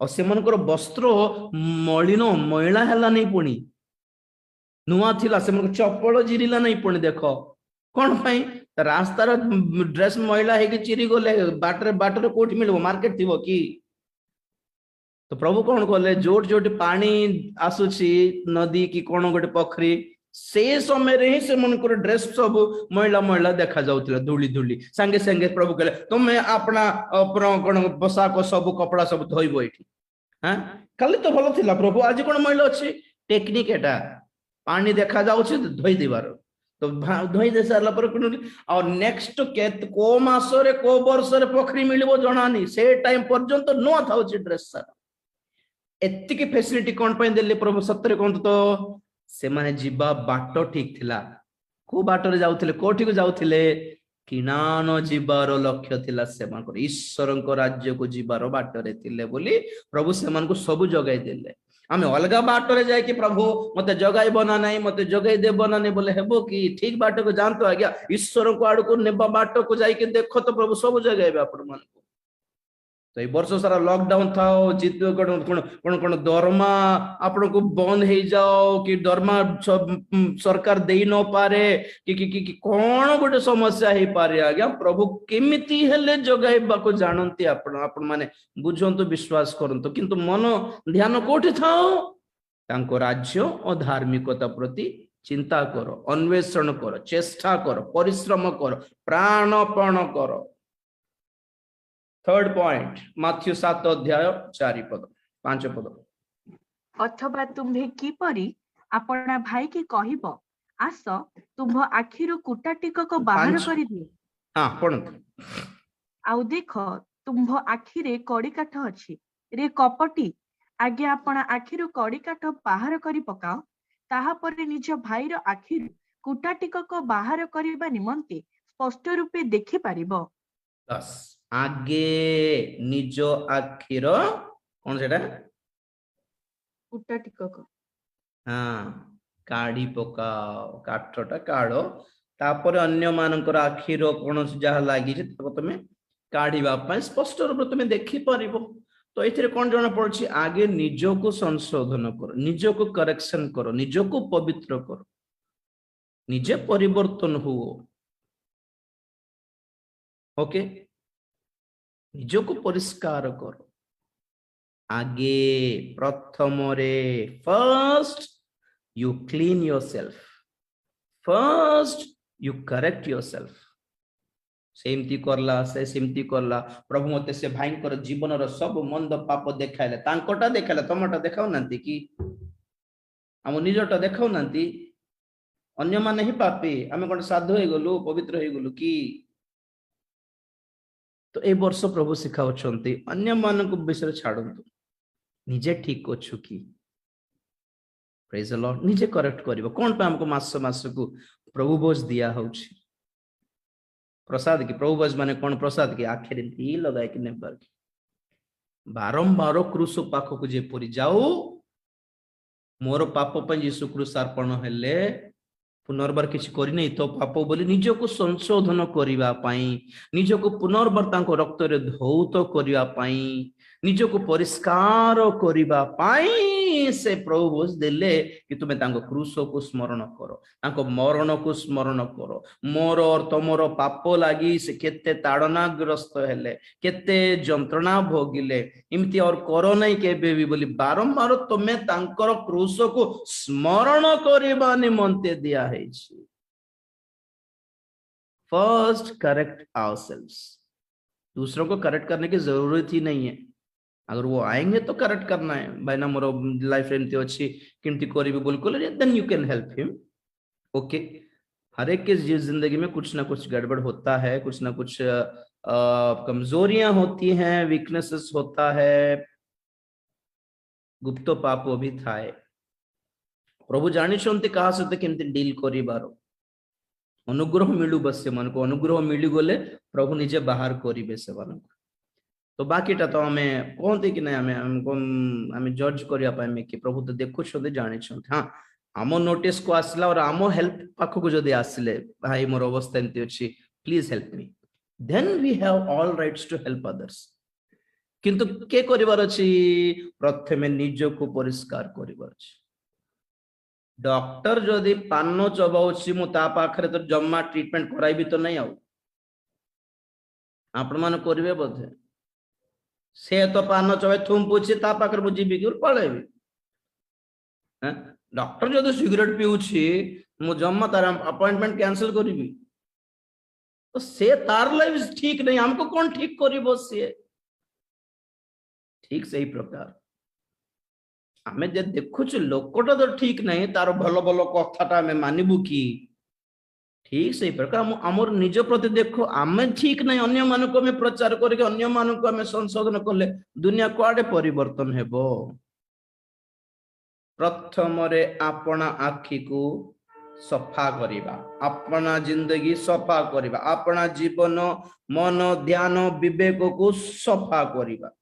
और से मान को वस्त्र मलिनो मैला हला नहीं पुणी नुआ थिला से मन चप्पल चिरिला नहीं पुणी देख कौन पाई रास्तार ड्रेस मैला है कि चिरी गले बाटर बाटर कोठी मिलबो मार्केट थिबो कि तो प्रभु कौन कले जोट जोट पानी आसुची नदी की कौन गोटे पोखरी से समय रे ही से मनकर ड्रेस सब मैला मैला देखा जाउतिला धूली धूली संगे संगे प्रभु कहले तुम अपना कौन पोशाक सब कपड़ा सब धोइबो एठी हां खाली तो भलो थिला प्रभु आज कौन मैला अछि टेक्निक एटा पानी देखा जाउछि धोई दिबार तो धोई दे सारा पर और नेक्स्ट केत को मास रे को वर्ष रे पोखरी मिलबो जणानी से टाइम पर्यंत नो थाउछि ड्रेस सारा एत्ति की फैसिलिटी कौन पाई देले प्रभु सत्तरे कोन तो से माने जीवा बाटो ठीक थिला को बाटो रे जाउथिले कोठी को जाउथिले किनानो जीवारो लक्ष्य थिला से मानकर ईश्वर को राज्य को जीवारो बाटो रे थिले बोली प्रभु से मान को सब जगाई देले आमे अलगा बाटो रे जाय कि प्रभु मते जगाई बना नहीं मते जगाई दे बना नहीं बोले हेबो कि ठीक बाटो को जानतो आज्ञा ईश्वर को आड़ को नेबा बाटो को जाय कि देखो तो प्रभु सब जगाइबे आपण मान को तो वर्ष सारा लॉकडाउन था चित कौन दरमा आपण को बंद हो जाओ कि दरमा सरकार दे न पारे कि कौन गोटे समस्या हो पारे आज्ञा प्रभु केमिति हेले जगाइबा को जानती आपण माने बुझंतु विश्वास करंतु किंतु मन ध्यान कोठी थाओ तांको राज्य और धार्मिकता प्रति चिंता करो अन्वेषण करो चेष्टा करो परिश्रम करो प्राणपण करो थर्ड पॉइंट माथ्यू 7 अध्याय 4 पद 5 पद अथवा तुम्भे किपरि अपना भाई के कहिबो आस तुम आखिरु कुटा टिकक बाहर करि दिए हां पढ आउ देख तुम आखिरे कड़ी काठ अछि रे कपटी आगे अपना आखिरु कड़ी काठ बाहर करि पकाओ ताहा पर निज भाईर आखिरु कुटा टिकक बाहर करिबा निमंते स्पष्ट रूपे देखि पारिबो बस आगे निज आखिर कौन सेटा कुटा टिकक हाँ काढ़ी पकाओ काठटा काढ़ो तापर अन्य मानकर आखिर कौन जहाँ लगी तुम काढ़ा स्पष्ट रूप तुम देखी पार तो ये कौन जना पड़ी आगे निज को संशोधन करो निज को करेक्शन करो निज को पवित्र करो निजे परिवर्तन हुओ ओके निज को परिष्कार करो आगे प्रथम रे first you clean yourself first you correct yourself सेमती करला से सेमती करला प्रभु मते से भाईंकर जीवन रो सब मंद पाप देखाइले तांकोटा देखाइले तमटा देखाउ नांती कि हम निजटा देखाउ नांती अन्य माने ही पापी आमे कोन साधु हे गलु पवित्र हे गलु कि तो ए वर्ष प्रभु सिखाउछंती अन्य मानक विषय छाडंतु निजे ठीक अच्छु कि प्रेज द लॉर्ड निजे करेक्ट करिवो कोन पे हमको मास मास को प्रभु बोझ दिया होछि प्रसाद की प्रभु बोझ माने कोन प्रसाद की आखिर ती लगाय कि नेबर की बारंबार क्रूस पाख को जे परि जाऊ मोर पाप पे यीशु क्रूस अर्पण हेले पुनर्बार किसी करनी तो पाप बोली निज को संशोधन करने निज को पुनर्बार तांको रक्त रे धौत करने निज को परिष्कार करने से प्रभु बोझ देले कि तुम्हें तांको क्रूस को स्मरण करो तांको मरण को स्मरण करो मोर और तमोर पाप लगी से केते ताड़नाग्रस्त हेले केते जंत्रणा भोगिले इमती और करो नहीं केबे भी बोली बारंबार तुम्हें तांकर क्रूस को स्मरण करबा निमंते दिया है फर्स्ट करेक्ट आवरसेल्व्स दूसरों को करेक्ट करने की जरूरत ही नहीं है अगर वो आएंगे तो करेक्ट करना है भाई ना मोर लाइफ एमती अच्छी किमती करी बिल्कुल then you can help him okay हर एक की जिंदगी में कुछ ना कुछ गड़बड़ होता है कुछ ना कुछ कमजोरियां होती हैं वीकनेसेस होता है गुप्त पाप भी थाए प्रभु जानी कहा सहित केमती डील करिबार अनुग्रह मिलू बस से मन को अनुग्रह मिली गले प्रभु निजे बाहर करिबे से मन तो बाकीटा तो हमें कहते कि नहीं जज करने कि प्रभु तो देखुं जानी हाँ आम नोटिस को आसला और आम हेल्प पाखक जदि आसिले भाई मोर अवस्था एमती अच्छी please help me then we have all rights to help others किंतु के करिवार अछि प्रथमे निज को परिष्कार करिवार अछि डॉक्टर जदि पान चबाउछि मु ता पाखरे तो जम्मा ट्रीटमेंट कराइबी तो नहीं आउ आपण मान करिवे बोधे से तो पान चबाई थुम पुछि ता पाखरे मु जीबी कि पळेबी हैं डॉक्टर जदि सिगरेट पिउछि मु जम्मा तार अपॉइंटमेंट कैंसिल करिबी तो से तार लाइफ ठीक नहीं हमको कौन ठीक करिबो से ठीक सही प्रकार आमे जे देखुछु लोकटा तो ठीक नहीं तार भलो भलो कथाटा आमे मानिबु की ठीक सही प्रकार आमर निज प्रति देखो आमे ठीक नहीं अन्य मानको में प्रचार करके अन्य मानको आमे संशोधन करले दुनिया कुआडे परिवर्तन हेबो प्रथम रे आपना आखि को सफा करिबा अपना जिंदगी सफा करिबा अपना जीवन मन ध्यान विवेक को सफा करिबा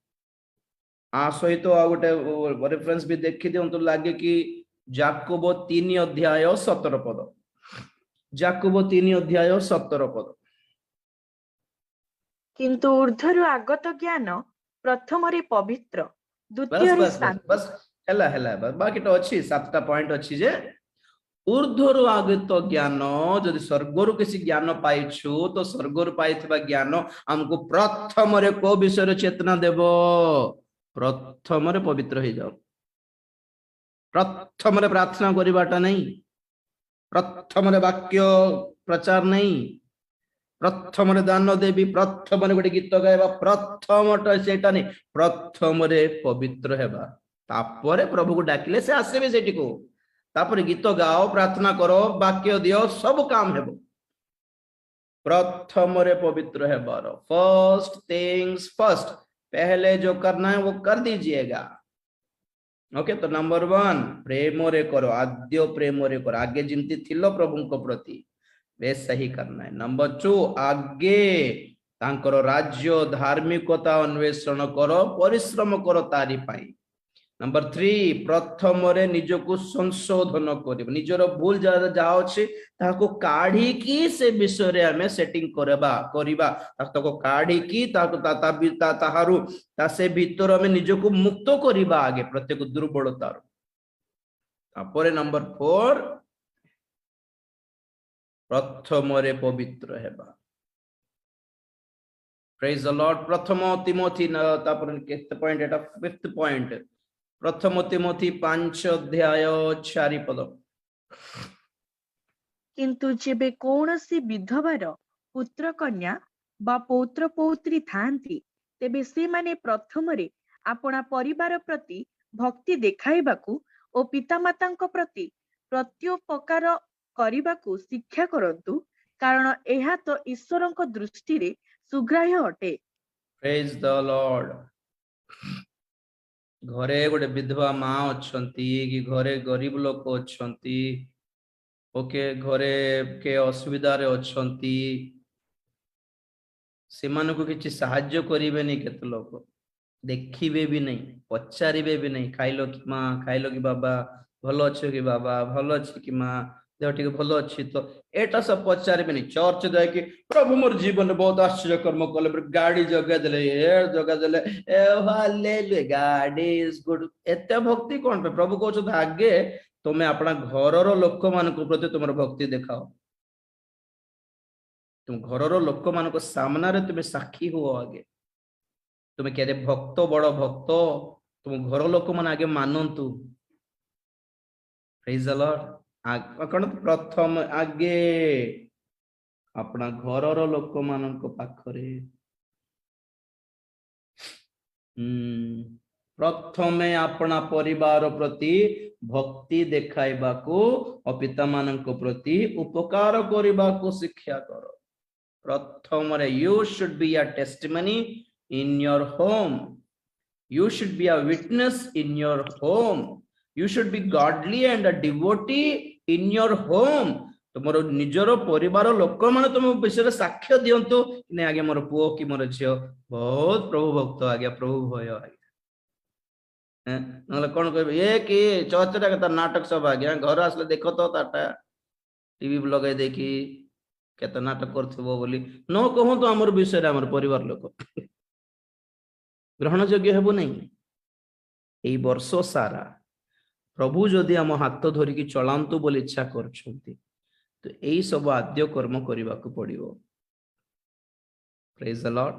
आ सहित आ गोटे रेफरेंस भी देखि दियंतु लागे कि याकूब 3 अध्याय 17 पद याकूब 3 अध्याय 17 पद किंतु ऊर्ध्वरु आगत ज्ञान प्रथम रे पवित्र बस द्वितीय रे बस बस शांत बस हला हला बस बाकी तो अच्छी 7टा पॉइंट अच्छी जे ऊर्ध्वरु आगत ज्ञान जदि स्वर्गरु किसी ज्ञान पाइछु तो स्वर्गरु पाइथिबा ज्ञान हमको प्रथम रे को विषय चेतना देबो प्रथम रे पवित्र हो जाओ प्रथम रे प्रार्थना करिबाटा नहीं प्रथम रे वाक्य प्रचार नहीं प्रथम रे दान देवी प्रथम रे गोटे गीत गाइबा प्रथम सेटा नहीं प्रथम रे पवित्र हेबा तापरे प्रभु को डाकिले से आसेबे सेठी को तापरे गीत गाओ प्रार्थना करो वाक्य दियो सब काम हेबो प्रथम रे पवित्र हेबार फर्स्ट थिंग्स फर्स्ट पहले जो करना है वो कर दीजिएगा ओके तो नंबर 1 प्रेम रे करो आद्य प्रेम रे करो आगे जिमती थिलो प्रभु को प्रति वैसा ही करना है नंबर 2 आगे तांकर राज्य धार्मिकता अन्वेषण करो परिश्रम करो तारी पाई नंबर 3 प्रथम रे निज को संशोधन करिब निजर भूल जा अछि ताको काढी की से विषय रे हमें सेटिंग करिबा ताको काढी की ताको ताहारु ता से भीतर हमें निज को मुक्त करिबा आगे प्रत्येक दुर्बलता तापरे नंबर 4 प्रथम रे पवित्र हेबा प्रेज द लॉर्ड प्रथम तिमोथी तापर केते पॉइंट एटा 5th पॉइंट प्रथम तिमोथी 5 अध्याय 4 पद किंतु जेबे कौनसी विधवार पुत्र कन्या बा पौत्र पौत्री थांती तेबे से माने प्रथम रे आपना परिवार प्रति भक्ति देखाइबाकू ओ पितामातांक प्रति प्रत्युपकार करिबाकू शिक्षा करंतु कारण एहा तो ईश्वरंक दृष्टि रे सुग्राह्य अटे प्रेज द लॉर्ड घरे गोटे विधवा माँ अच्छंती कि घरे गरीब लोक अच्छंती ओके घरे के असुविधा रे अच्छंती से मानको किछि सहाय्य करिवे नहीं केते लोक देखिबे भी नहीं पचारिबे भी नहीं खाइलो कि माँ खाइलो कि बाबा भलो अच्छे कि बाबा भलो अच्छे कि माँ देह टिके भलो अच्छी तो एटा सब पचारिबे नहीं चर्च जाय कि प्रभु मोर जीवन बहुत आश्चर्य कर्म कले गाड़ी जगह देले ए जगह देले ए हालेलुया गाड़ी इज गुड एते भक्ति कोन पे प्रभु कहछ आगे तुमे अपना घरर लोक मान को प्रति तुमर भक्ति देखाओ तुम घरर लोक मान को सामना रे तुमे साक्षी हो आगे तुमे केरे भक्त बड़ भक्त तुम घर लोक मान आगे मानंतु प्रेज द लॉर्ड कौन प्रथम आगे अपना घरर लोक मान पाखरे प्रथमे अपना परिवार प्रति भक्ति देखाइबाकू और पिता मान प्रति उपकार करिबाकू शिक्षा करो प्रथम रे you should be a testimony in your home you should be a witness in your home you should be godly and a devotee in your home तुमरो निजरो परिवार लोक माने तुम विषय साक्ष्य दियंतु ने आगे मोर पुओ कि मोर झियो बहुत प्रभु भक्त आगे प्रभु भय आगे नले कोन कहबे ए कि चौचरा के नाटक सब आगे घर आसले देखो तो ताटा टीवी लगाई देखी केत नाटक करथबो बोली न कहू तो हमर विषय हमर परिवार लोक ग्रहण योग्य हेबो नहीं एई वर्ष सारा प्रभु जदि आम हाथ धरिकी चलांतु बोली इच्छा करछंती तो यही सब आद्य कर्म करने को पड़ो। Praise the Lord.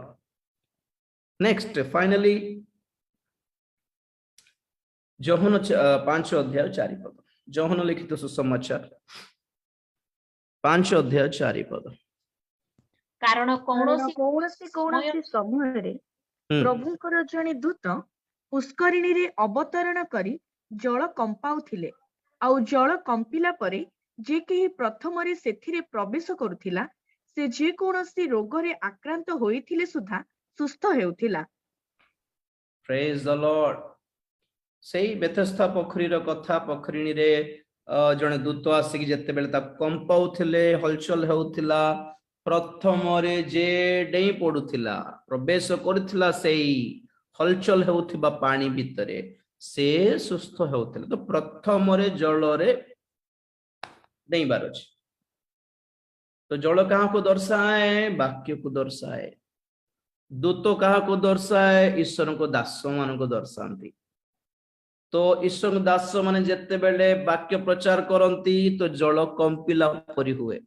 Next finally Johan 5 अध्याय 4 पद, जोहन लिखित सुसमाचार 5 अध्याय 4 पद। कारण कौनसी समय प्रभुଙ୍କର जणे दूत पुष्करिणी रे अवतरण करी जल कंपाउथिले आउ जल कंपिला परे जे केही प्रथमरे सेथिरे प्रवेश करुथिला से जे कोनोसी रोगरे आक्रांत होइथिले सुधा सुस्थ हेउथिला। Praise the lord. सेही बेथस्दा पोखरीर कथा, पोखरिणी रे जणे दूत आसिक जेते बेले ता कंपाउथिले, हलचल हेउथिला, प्रथमरे जे डेई पडुथिला प्रवेश करथिला सेही हलचल हेउथिबा पानी भितरे से सुस्थ हेउथिला। तो प्रथमरे जलरे डेईबार अछि। तो जल कहा को दर्शाए? वाक्य को दर्शाए। दूत कहा को दर्शाए? ईश्वर को दास मान को दर्शाती। तो ईश्वर दास माने जेते बेले वाक्य प्रचार करती तो जल कंपिला परि हुए।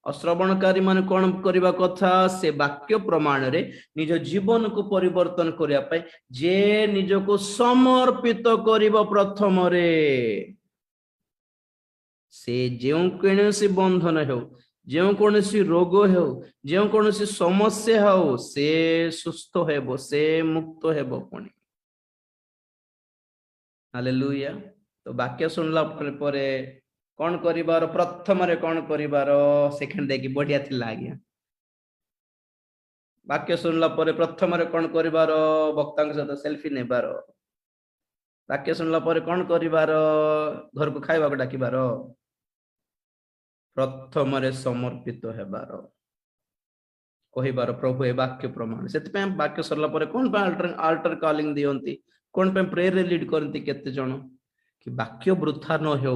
और श्रवणकारी मान कौन करबा कथा? से वाक्य प्रमाण रे निज जीवन को परिवर्तन करिया पाए जे निज को समर्पित करिबो प्रथम रे से जेउ कोनोसी बंधन हो, जेउ कोनोसी रोग हो, जेउ कोनोसी समस्या हो से सुस्थ हेबो, से मुक्त हेबो पुणी। हालेलुया। तो वाक्य सुनला परे कौन करिबार? प्रथम रे कौन करिबार? सेकेंड देखि बढ़िया थिला आज्ञा। वाक्य सुनला परे प्रथम रे कौन करिबार? वक्ता सहित सेल्फी नेबार। वाक्य सुनला परे कौन करिबार? घर को खाइबा को डाकिबार। प्रथम रे समर्पित हेबार, कहिबार प्रभु ए वाक्य प्रमाण। सेति पे वाक्य सरला परे कौन पे अल्टर कॉलिंग दियंती, कौन पे प्रेयर रे लीड करंती केते जण कि वाक्य वृथा न हो,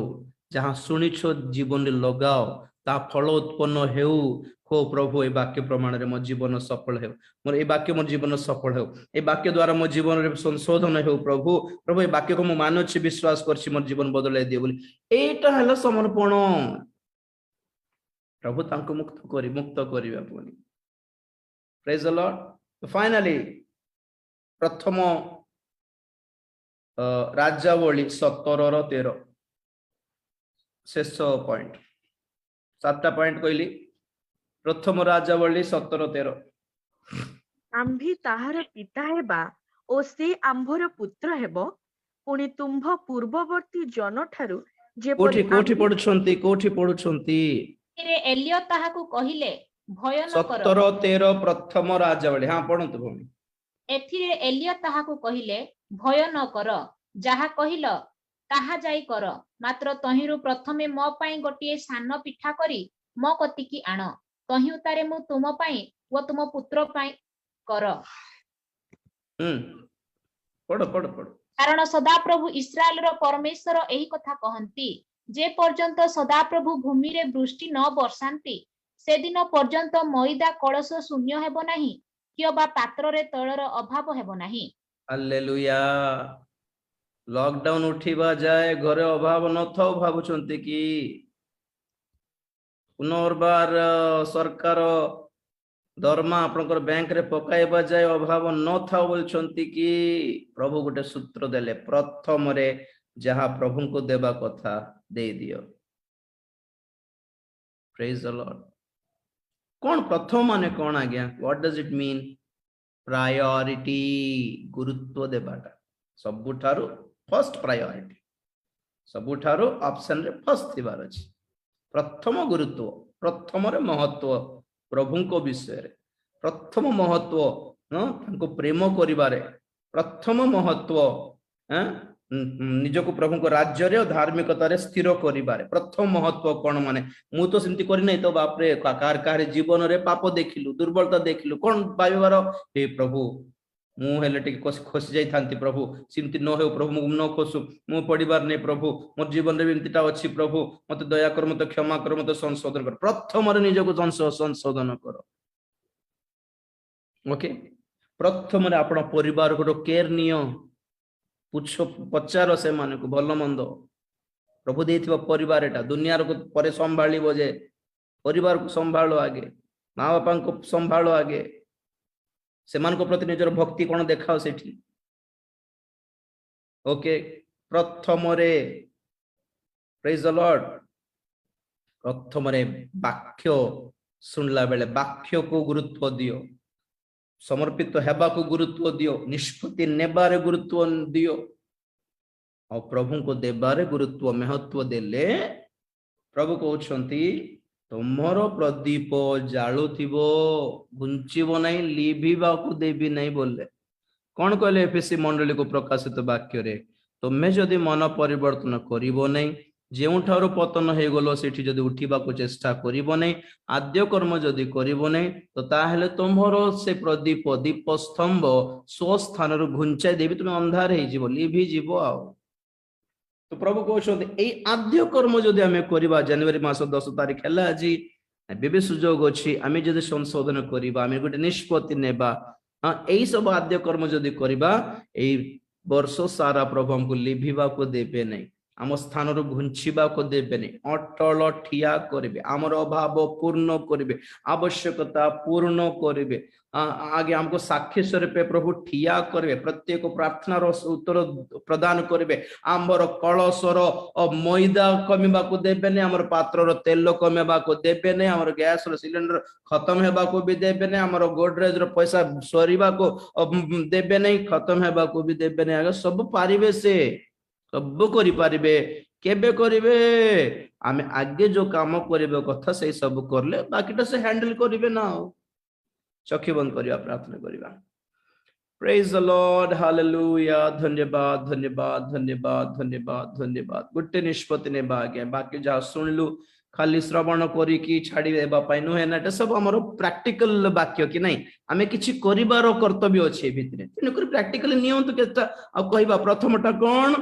जहां सुनिछो जीवन रे लगाओ ता फल उत्पन्न हेउ। हो प्रभु ए वाक्य प्रमाण रे मो जीवन सफल हेउ, मोर ए वाक्य मोर जीवन सफल हेउ, ए वाक्य द्वारा मो जीवन रे संशोधन हेउ। प्रभु प्रभु ए वाक्य को मो मानुछि, विश्वास करछि, मोर जीवन बदलै दियो बोली एटा हला समर्पण। प्रभु तांको मुक्त करिबा पुनी। Praise the Lord. फाइनली प्रथम राजावली 17:13 शेष पॉइंट, 7टा पॉइंट कहली। प्रथम राजावली 17:13 आम्भी ताहार पिता हेबा ओ से आम्भर पुत्र हेबो, पुणी तुम्भ पूर्ववर्ती जन ठारू जेपरि कोठी पढुछंती रे एलियो ताहाकू कहिले भय न कर। 17:13 प्रथम राजावली। हां पढंतु भूमि। एथिरे एलियो ताहाकू कहिले भय न कर, जाहा कहिल ताहा जाई कर, मात्र तहिरु प्रथमे मो पई गोटिए सान पिठा करी मो कतिकी आण, तहि उतारे मु तुम पई व तुम पुत्र पई कर। पढ़। कारण सदाप्रभु इस्राएल रो परमेश्वर एही कथा कहंती, जे पर्यंत सदाप्रभु भूमि रे वृष्टि न बरसांती से दिन पर्यंत मैदा कलश शून्य हेबो नाही, कियो बा पात्र रे तैलर अभाव हेबो नाही। हालेलुया। लॉकडाउन उठिबा जाए घरे अभाव न थाउ भाबुछंती कि पुनर्बार सरकार दरमा आपनकर बैंक रे पकाइबा जाए अभाव न थाउ बोलछंती कि प्रभु गोटे सूत्र देले प्रथम रे जहा प्रभु को देबा कथा दे दियो। Praise the Lord. कौन प्रथम माने कौन आज्ञा? What does it mean? Priority, गुरुत्व देबाटा सबुठारु फर्स्ट प्रायोरिटी, सबुठारु ऑप्शन रे फर्स्ट थिबार अछि। प्रथम गुरुत्व, प्रथम रे महत्व प्रभु को विषय रे, प्रथम महत्व तांको प्रेम करिबारे, प्रथम महत्व निजको प्रभु को राज्य रे धार्मिकता रे स्थिर करिबारे प्रथम महत्व कोन माने? मु तो सिंती करि नै तो बाप रे कार जीवन रे पाप देखिलु, दुर्बलता देखिलु, कोन भाबिबार? हे प्रभु मु हेले टिक खोसी जाई थांती, प्रभु सिंती न हो, प्रभु मु न खोसु, मु पडिबार नै प्रभु, मोर जीवन रे बिंतीटा अछि प्रभु, मते दया कर, मते क्षमा कर, मते संशोधन कर। प्रथम रे निजको संशोधन कर। ओके, प्रथम रे आपण परिवार को केयर नियो, पूछो पचार से माने को भलो मंद प्रभु देथिबा परिवार एटा दुनिया को परे संभाळिबो जे परिवार को संभाळो आगे माँ बापा को संभाळो आगे सेमान को प्रति निजर भक्ति कोन देखाओ सेठी ओके प्रथम रे प्रेज द लॉर्ड प्रथम रे वाक्य सुनला बेले वाक्य को गुरुत्व दियो समर्पित हेबा को गुरुत्व दियो निष्पत्ति नेबारे गुरुत्व दियो और प्रभु को देबारे गुरुत्व महत्व देले प्रभु कहउछंती तुमर प्रदीप जालुथिबो घुंचिबो नहीं लिभिबा को देबी नहीं बोले कौन कहले एफएससी मंडली को प्रकाशित वाक्य रे तुम्हें जदि मन परिवर्तन करिबो नहीं जेउठारो पतन हे गलो सेठी जदि उठिबा को चेष्टा करिबो नहीं आद्य कर्म जदि करिबो नहीं तो ताहेले तुमरो से प्रदीप दीप स्तंभ स्व स्थान रु घुंचाई देबी तुम अंधार हे जीवो लिभि जीवो आओ तो प्रभु कहते एई आद्य कर्म जदि आमे करिबा जनवरी मास 10 तारिख हैला आज बेबे सुजोग अछि आमे जदि संशोधन करिबा आमे गोटे निष्पत्ति नेबा एई सब आद्य कर्म जदि करिबा एई वर्ष सारा प्रभु हमको लिभिबा को देबे नहीं आम स्थान रु घुंचिबा को देबे नहीं अटल ठिया करिवे आमर अभाव पूर्ण करिवे आवश्यकता पूर्ण करिवे आगे हमको साक्षी स्वरूप प्रभु ठिया करिवे प्रत्येक प्रार्थनार उत्तर प्रदान करिवे आमर कलशर मैदा कमिबा को देबे नहीं आमर पात्रर तेल कमिबा को देबे नहीं आमर गैस रो सिलेंडर खत्म हेबा को भी देबे नहीं आमर गोडरेज रो पैसा सरीबा को देबे नहीं खत्म हेबा को भी देबे नहीं आगे सब पारिबे से सब करि पारिबे केबे करिवे आमे आगे जो काम करिवे कथा से सब करले बाकीटा से हैंडल करिवे ना चक्षु बंद करिया प्रार्थना करिवा प्रेज द लॉर्ड हालेलुया धन्यवाद धन्यवाद धन्यवाद धन्यवाद धन्यवाद गुटे निष्पत्ति ने बागे बाकी जा सुनलु खाली श्रवण करी की छाड़ी देबा पाई नुहे ना सब हमर प्रैक्टिकल वाक्य कि नहीं आमे किछि करिवार कर्तव्य अछि भितरे तेनकर प्रैक्टिकल नियम तो केता आ कहबा प्रथमटा कोन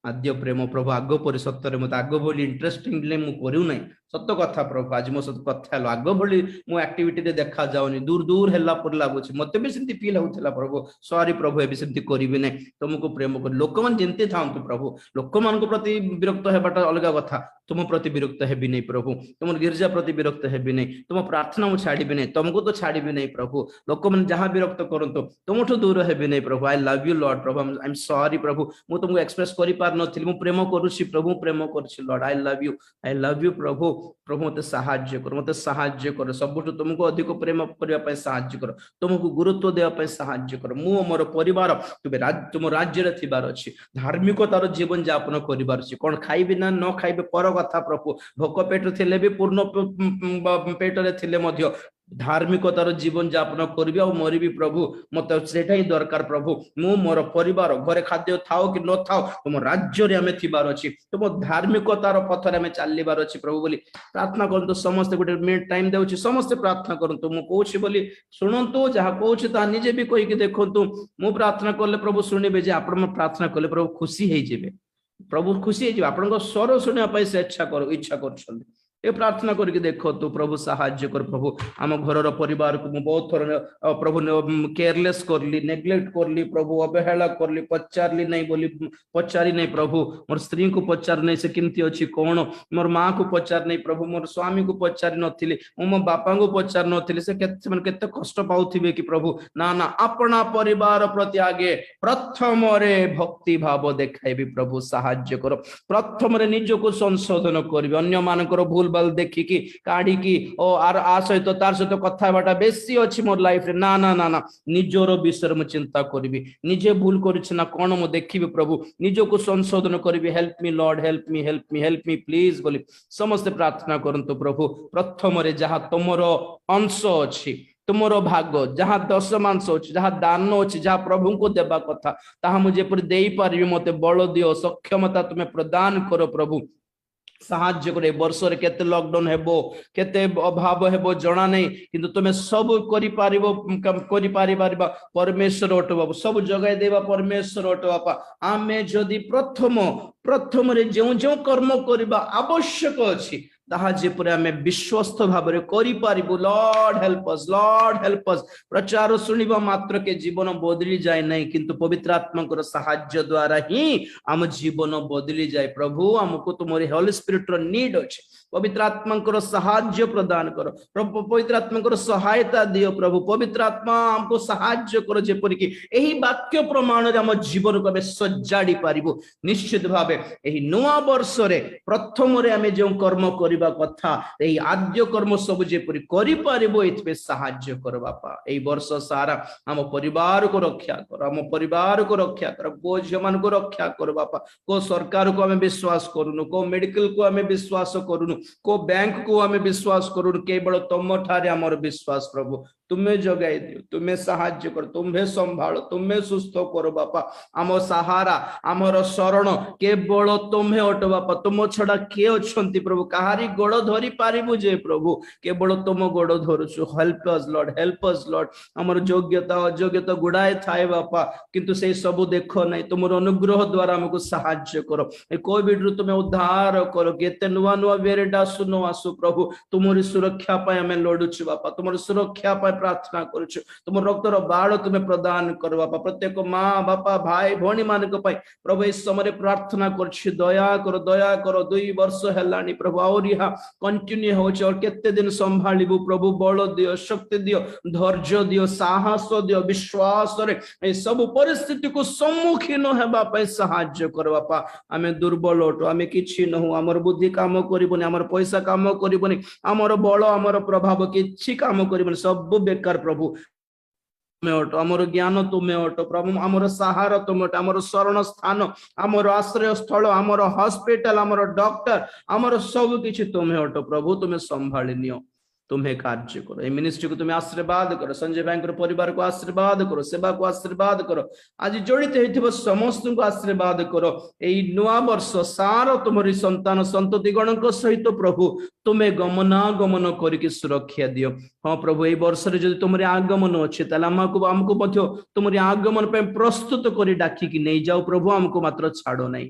आद्य प्रेम प्रभु आग पर सत्य मत आग भली इंटरेस्टिंगली मु करू नहीं सत्य कथा प्रभु आज मो सत कथा आग भली मो एक्टिविटी रे देखा जाउनी दूर दूर हेला पर लागुछ मते भी सेंती फील होतला प्रभु सॉरी प्रभु एबी सेंती करिवे नै तुमको प्रेम कर लोक मन जेंते थांतु प्रभु लोक मन को प्रति विरक्त हेबाटा अलगा कथा तुम प्रति विरक्त हेबी नै प्रभु तुम गिरजा प्रति विरक्त हेबी नै तुम प्रार्थना मु छाड़ीबी नै तुमको तो छाड़ीबी नै प्रभु लोक मन जहां विरक्त करंतो तुमठो दूर हेबी नै प्रभु आई लव यू लॉर्ड प्रभु आई एम सॉरी प्रभु मु तुमको एक्सप्रेस करि पार नथिल मु प्रेम करूछी प्रभु प्रेम करछि लॉर्ड आई लव यू प्रभु प्रभु मते सहाय्य कर सबुठ तुमको अधिक प्रेम करबा पय सहाय्य कर तुमको गुरुत्व देबा पय सहाय्य कर मु हमर परिवार तुम राज्य रे थिबार अछि धार्मिकतार जीवन यापन करिबार अछि कोन खाइबे ना न खाइबे पर कथा प्रभु भोक पेट थिले भी पूर्ण पेट रे थिले मध्य धार्मिकतार जीवन यापन करबी और मरिबी प्रभु मते सेटा ही दरकार प्रभु मु मोर परिवार घरे खाद्य थाओ कि न थाओ तुम राज्य रे हमें थिबार अछि तुम धार्मिकतार पथ रे हमें चालिबार अछि प्रभु बोली प्रार्थना करंतु समस्त गोटे मिनिट टाइम देउछि समस्त प्रार्थना करंतु मु कहूछि बोली सुनंतु जहा कहूछि ता निजे भी कहि के देखंतु मु प्रार्थना करले प्रभु सुनिबे जे आपण प्रार्थना करले प्रभु खुशी हे जेबे प्रभु खुशी हे जेबे आपन को स्वर सुनिया पय से इच्छा करछन ए प्रार्थना करके देखो तो प्रभु सहाय्य कर प्रभु आम घर परिवार को बहुत थर प्रभु केयरलेस करली नेग्लेक्ट करली प्रभु अवहेला करली पचारली नहीं बोली पचारी नहीं प्रभु मोर स्त्री को पचार नहीं से केमती अछि कोन मोर मां को पचार नहीं प्रभु मोर स्वामी को पचारी नथिले मो बापा को पचार नथिले से केते कष्ट पाउथिबे कि प्रभु ना ना अपना परिवार प्रति आगे प्रथम रे भक्ति भाव देखाइबी प्रभु सहाय्य करो प्रथम रे निज को संशोधन करबी अन्य मानकर भूल बल देखी की काढ़ी की ओ आर आ सहित तार सहित कथा बाटा बेसी अछि मोर लाइफ रे ना ना ना ना निजोर विषय में चिंता करबी निजे भूल करिछ ना कोन मो देखिबी प्रभु निजो को संशोधन करबी help me Lord help me please बोली समस्त प्रार्थना करंतु प्रभु प्रथम रे जहा तमरो अंश अछि तुमरो भाग जहाँ दशमांश अच्छी जहाँ दान अच्छी जहाँ प्रभु को देवा कथा ताहा मुझे पर देई पारिबी मते बल दियो सक्षमता तुम्हें प्रदान करो प्रभु साहाय्य करे वर्ष रे केते लॉकडाउन हेबो केते अभाव हेबो जणा नहीं किंतु तुमे सब करि पारिबा परमेश्वर ओटबा सब जगह देबा परमेश्वर ओटबा आमे जदि प्रथम रे जो कर्म करबा आवश्यक अछि ताहा जेपरि आमे विश्वस्त भाबरे करि पारिबु। Lord help us, lord help us. प्रचार सुनिबा मात्र के जीवन बदली जाए नहीं, किंतु पवित्र आत्मा साहाय्य द्वारा ही आम जीवन बदली जाए। प्रभु हमको तुमरी होली स्पिरिट रो नीड अछि। पवित्र आत्मा साहाय्य प्रदान करो प्रभु, पवित्र आत्मा सहायता दियो प्रभु। पवित्र आत्मा हमको साहाय्य करो जेपरि कि एही वाक्य प्रमाण रे हम जीवन को सजाड़ी पारिबु। निश्चित भावे एही नुआ वर्ष रे प्रथम रे हमें जो कर्म करिबा कथा, एही आद्य कर्म सब जेपरि करि पारिबो एथबे साहाय्य करो बापा। एही वर्ष सारा हम परिवार को रक्षा करो, हम परिवार को रक्षा करो, को झियो मान को रक्षा करो बापा। को सरकार को हमें विश्वास करूनु, को मेडिकल को हमें विश्वास करूनु, को बैंक को हमें विश्वास करूनु, केवल तुम ठारे हमर विश्वास प्रभु। तुम्हें जगाई दियो, तुम्हें साहाय्य करो, तुम्हें संभालो, तुम्हें सुस्थ करो बापा। आम सहारा आमर शरण केवल तुम्हें अट बापा। तुम छड़ा किए अच्छी प्रभु, कहारी गोड़ धरी पारिबु जे प्रभु, केवल तुम गोड़ धरुछु। Help us lord, help us lord. आमर योग्यता अयोग्यता गुड़ाए थाए बापा, किंतु से सब देख नहीं, तुम अनुग्रह द्वारा हमको साहाय्य करो। कोविड रु तुम्हें उद्धार करो, केते नुआ नुआ वेरिएंट आसु न आसु प्रभु, तुमरी सुरक्षा पाए हमें लड़ुछु बापा। तुमरी सुरक्षा पाए प्रार्थना करुछु, तुम रक्तर बाड़ तुम्हें प्रदान करो बापा। प्रत्येक माँ बापा भाई भौणी मान प्रभु इस समय प्रार्थना करुछु, दया करो, दया करो। 2 वर्ष हेलानी प्रभु, और यह कंटिन्यू होछ, और केते दिन संभालिबु प्रभु। बल दियो, शक्ति दियो, धैर्य दियो, साहस दियो, विश्वास रे ए सब परिस्थिति को सम्मुखीन हेबा पय साहाय्य करो बापा। आमे दुर्बल अटो, आमे किछि नहु, हमर बुद्धि काम करिबोनी, हमर पैसा काम करिबोनी, हमर बल हमर प्रभाव किछि काम करिबोनी, सब बेकार प्रभु। आमर ज्ञान तुम्हें अटो प्रभु, आमर सहारा तुम अटो, आमर शरण स्थान, आमर आश्रय स्थल, आमर हॉस्पिटल, आमर डॉक्टर, आमर सब किछि तुम्हें अटो प्रभु। तुम्हें संभाली नियो, तुम्हें कार्य करो। ये मिनिस्ट्री को तुम्हें आशीर्वाद करो, संजय बैंक परिवार को आशीर्वाद करो, सेवा को आशीर्वाद करो, आज जड़ित होइथिबो समस्त को आशीर्वाद करो। एई नुआ वर्ष सारा तुम्हारी संतान संतति गणक सहित प्रभु तुम्हें गमनागमन करके सुरक्षा दियो। हाँ प्रभु, ये वर्ष रे जदि तुम्हारे आगमन अच्छे ताले हमको मध्य तुम्हारे आगमन पे प्रस्तुत करी डाकी कि नहीं जाओ प्रभु, हमको मात्र छाड़ो नहीं।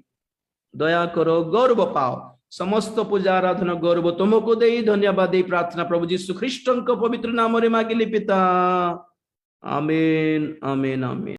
दया करो, गौरव पाओ। समस्त पूजा आराधना गौरव तुमको दे धन्यवाद दे प्रार्थना प्रभु यीशु ख्रीष्ट पवित्र नाम रे मागिली पिता, आमेन आमेन आमेन।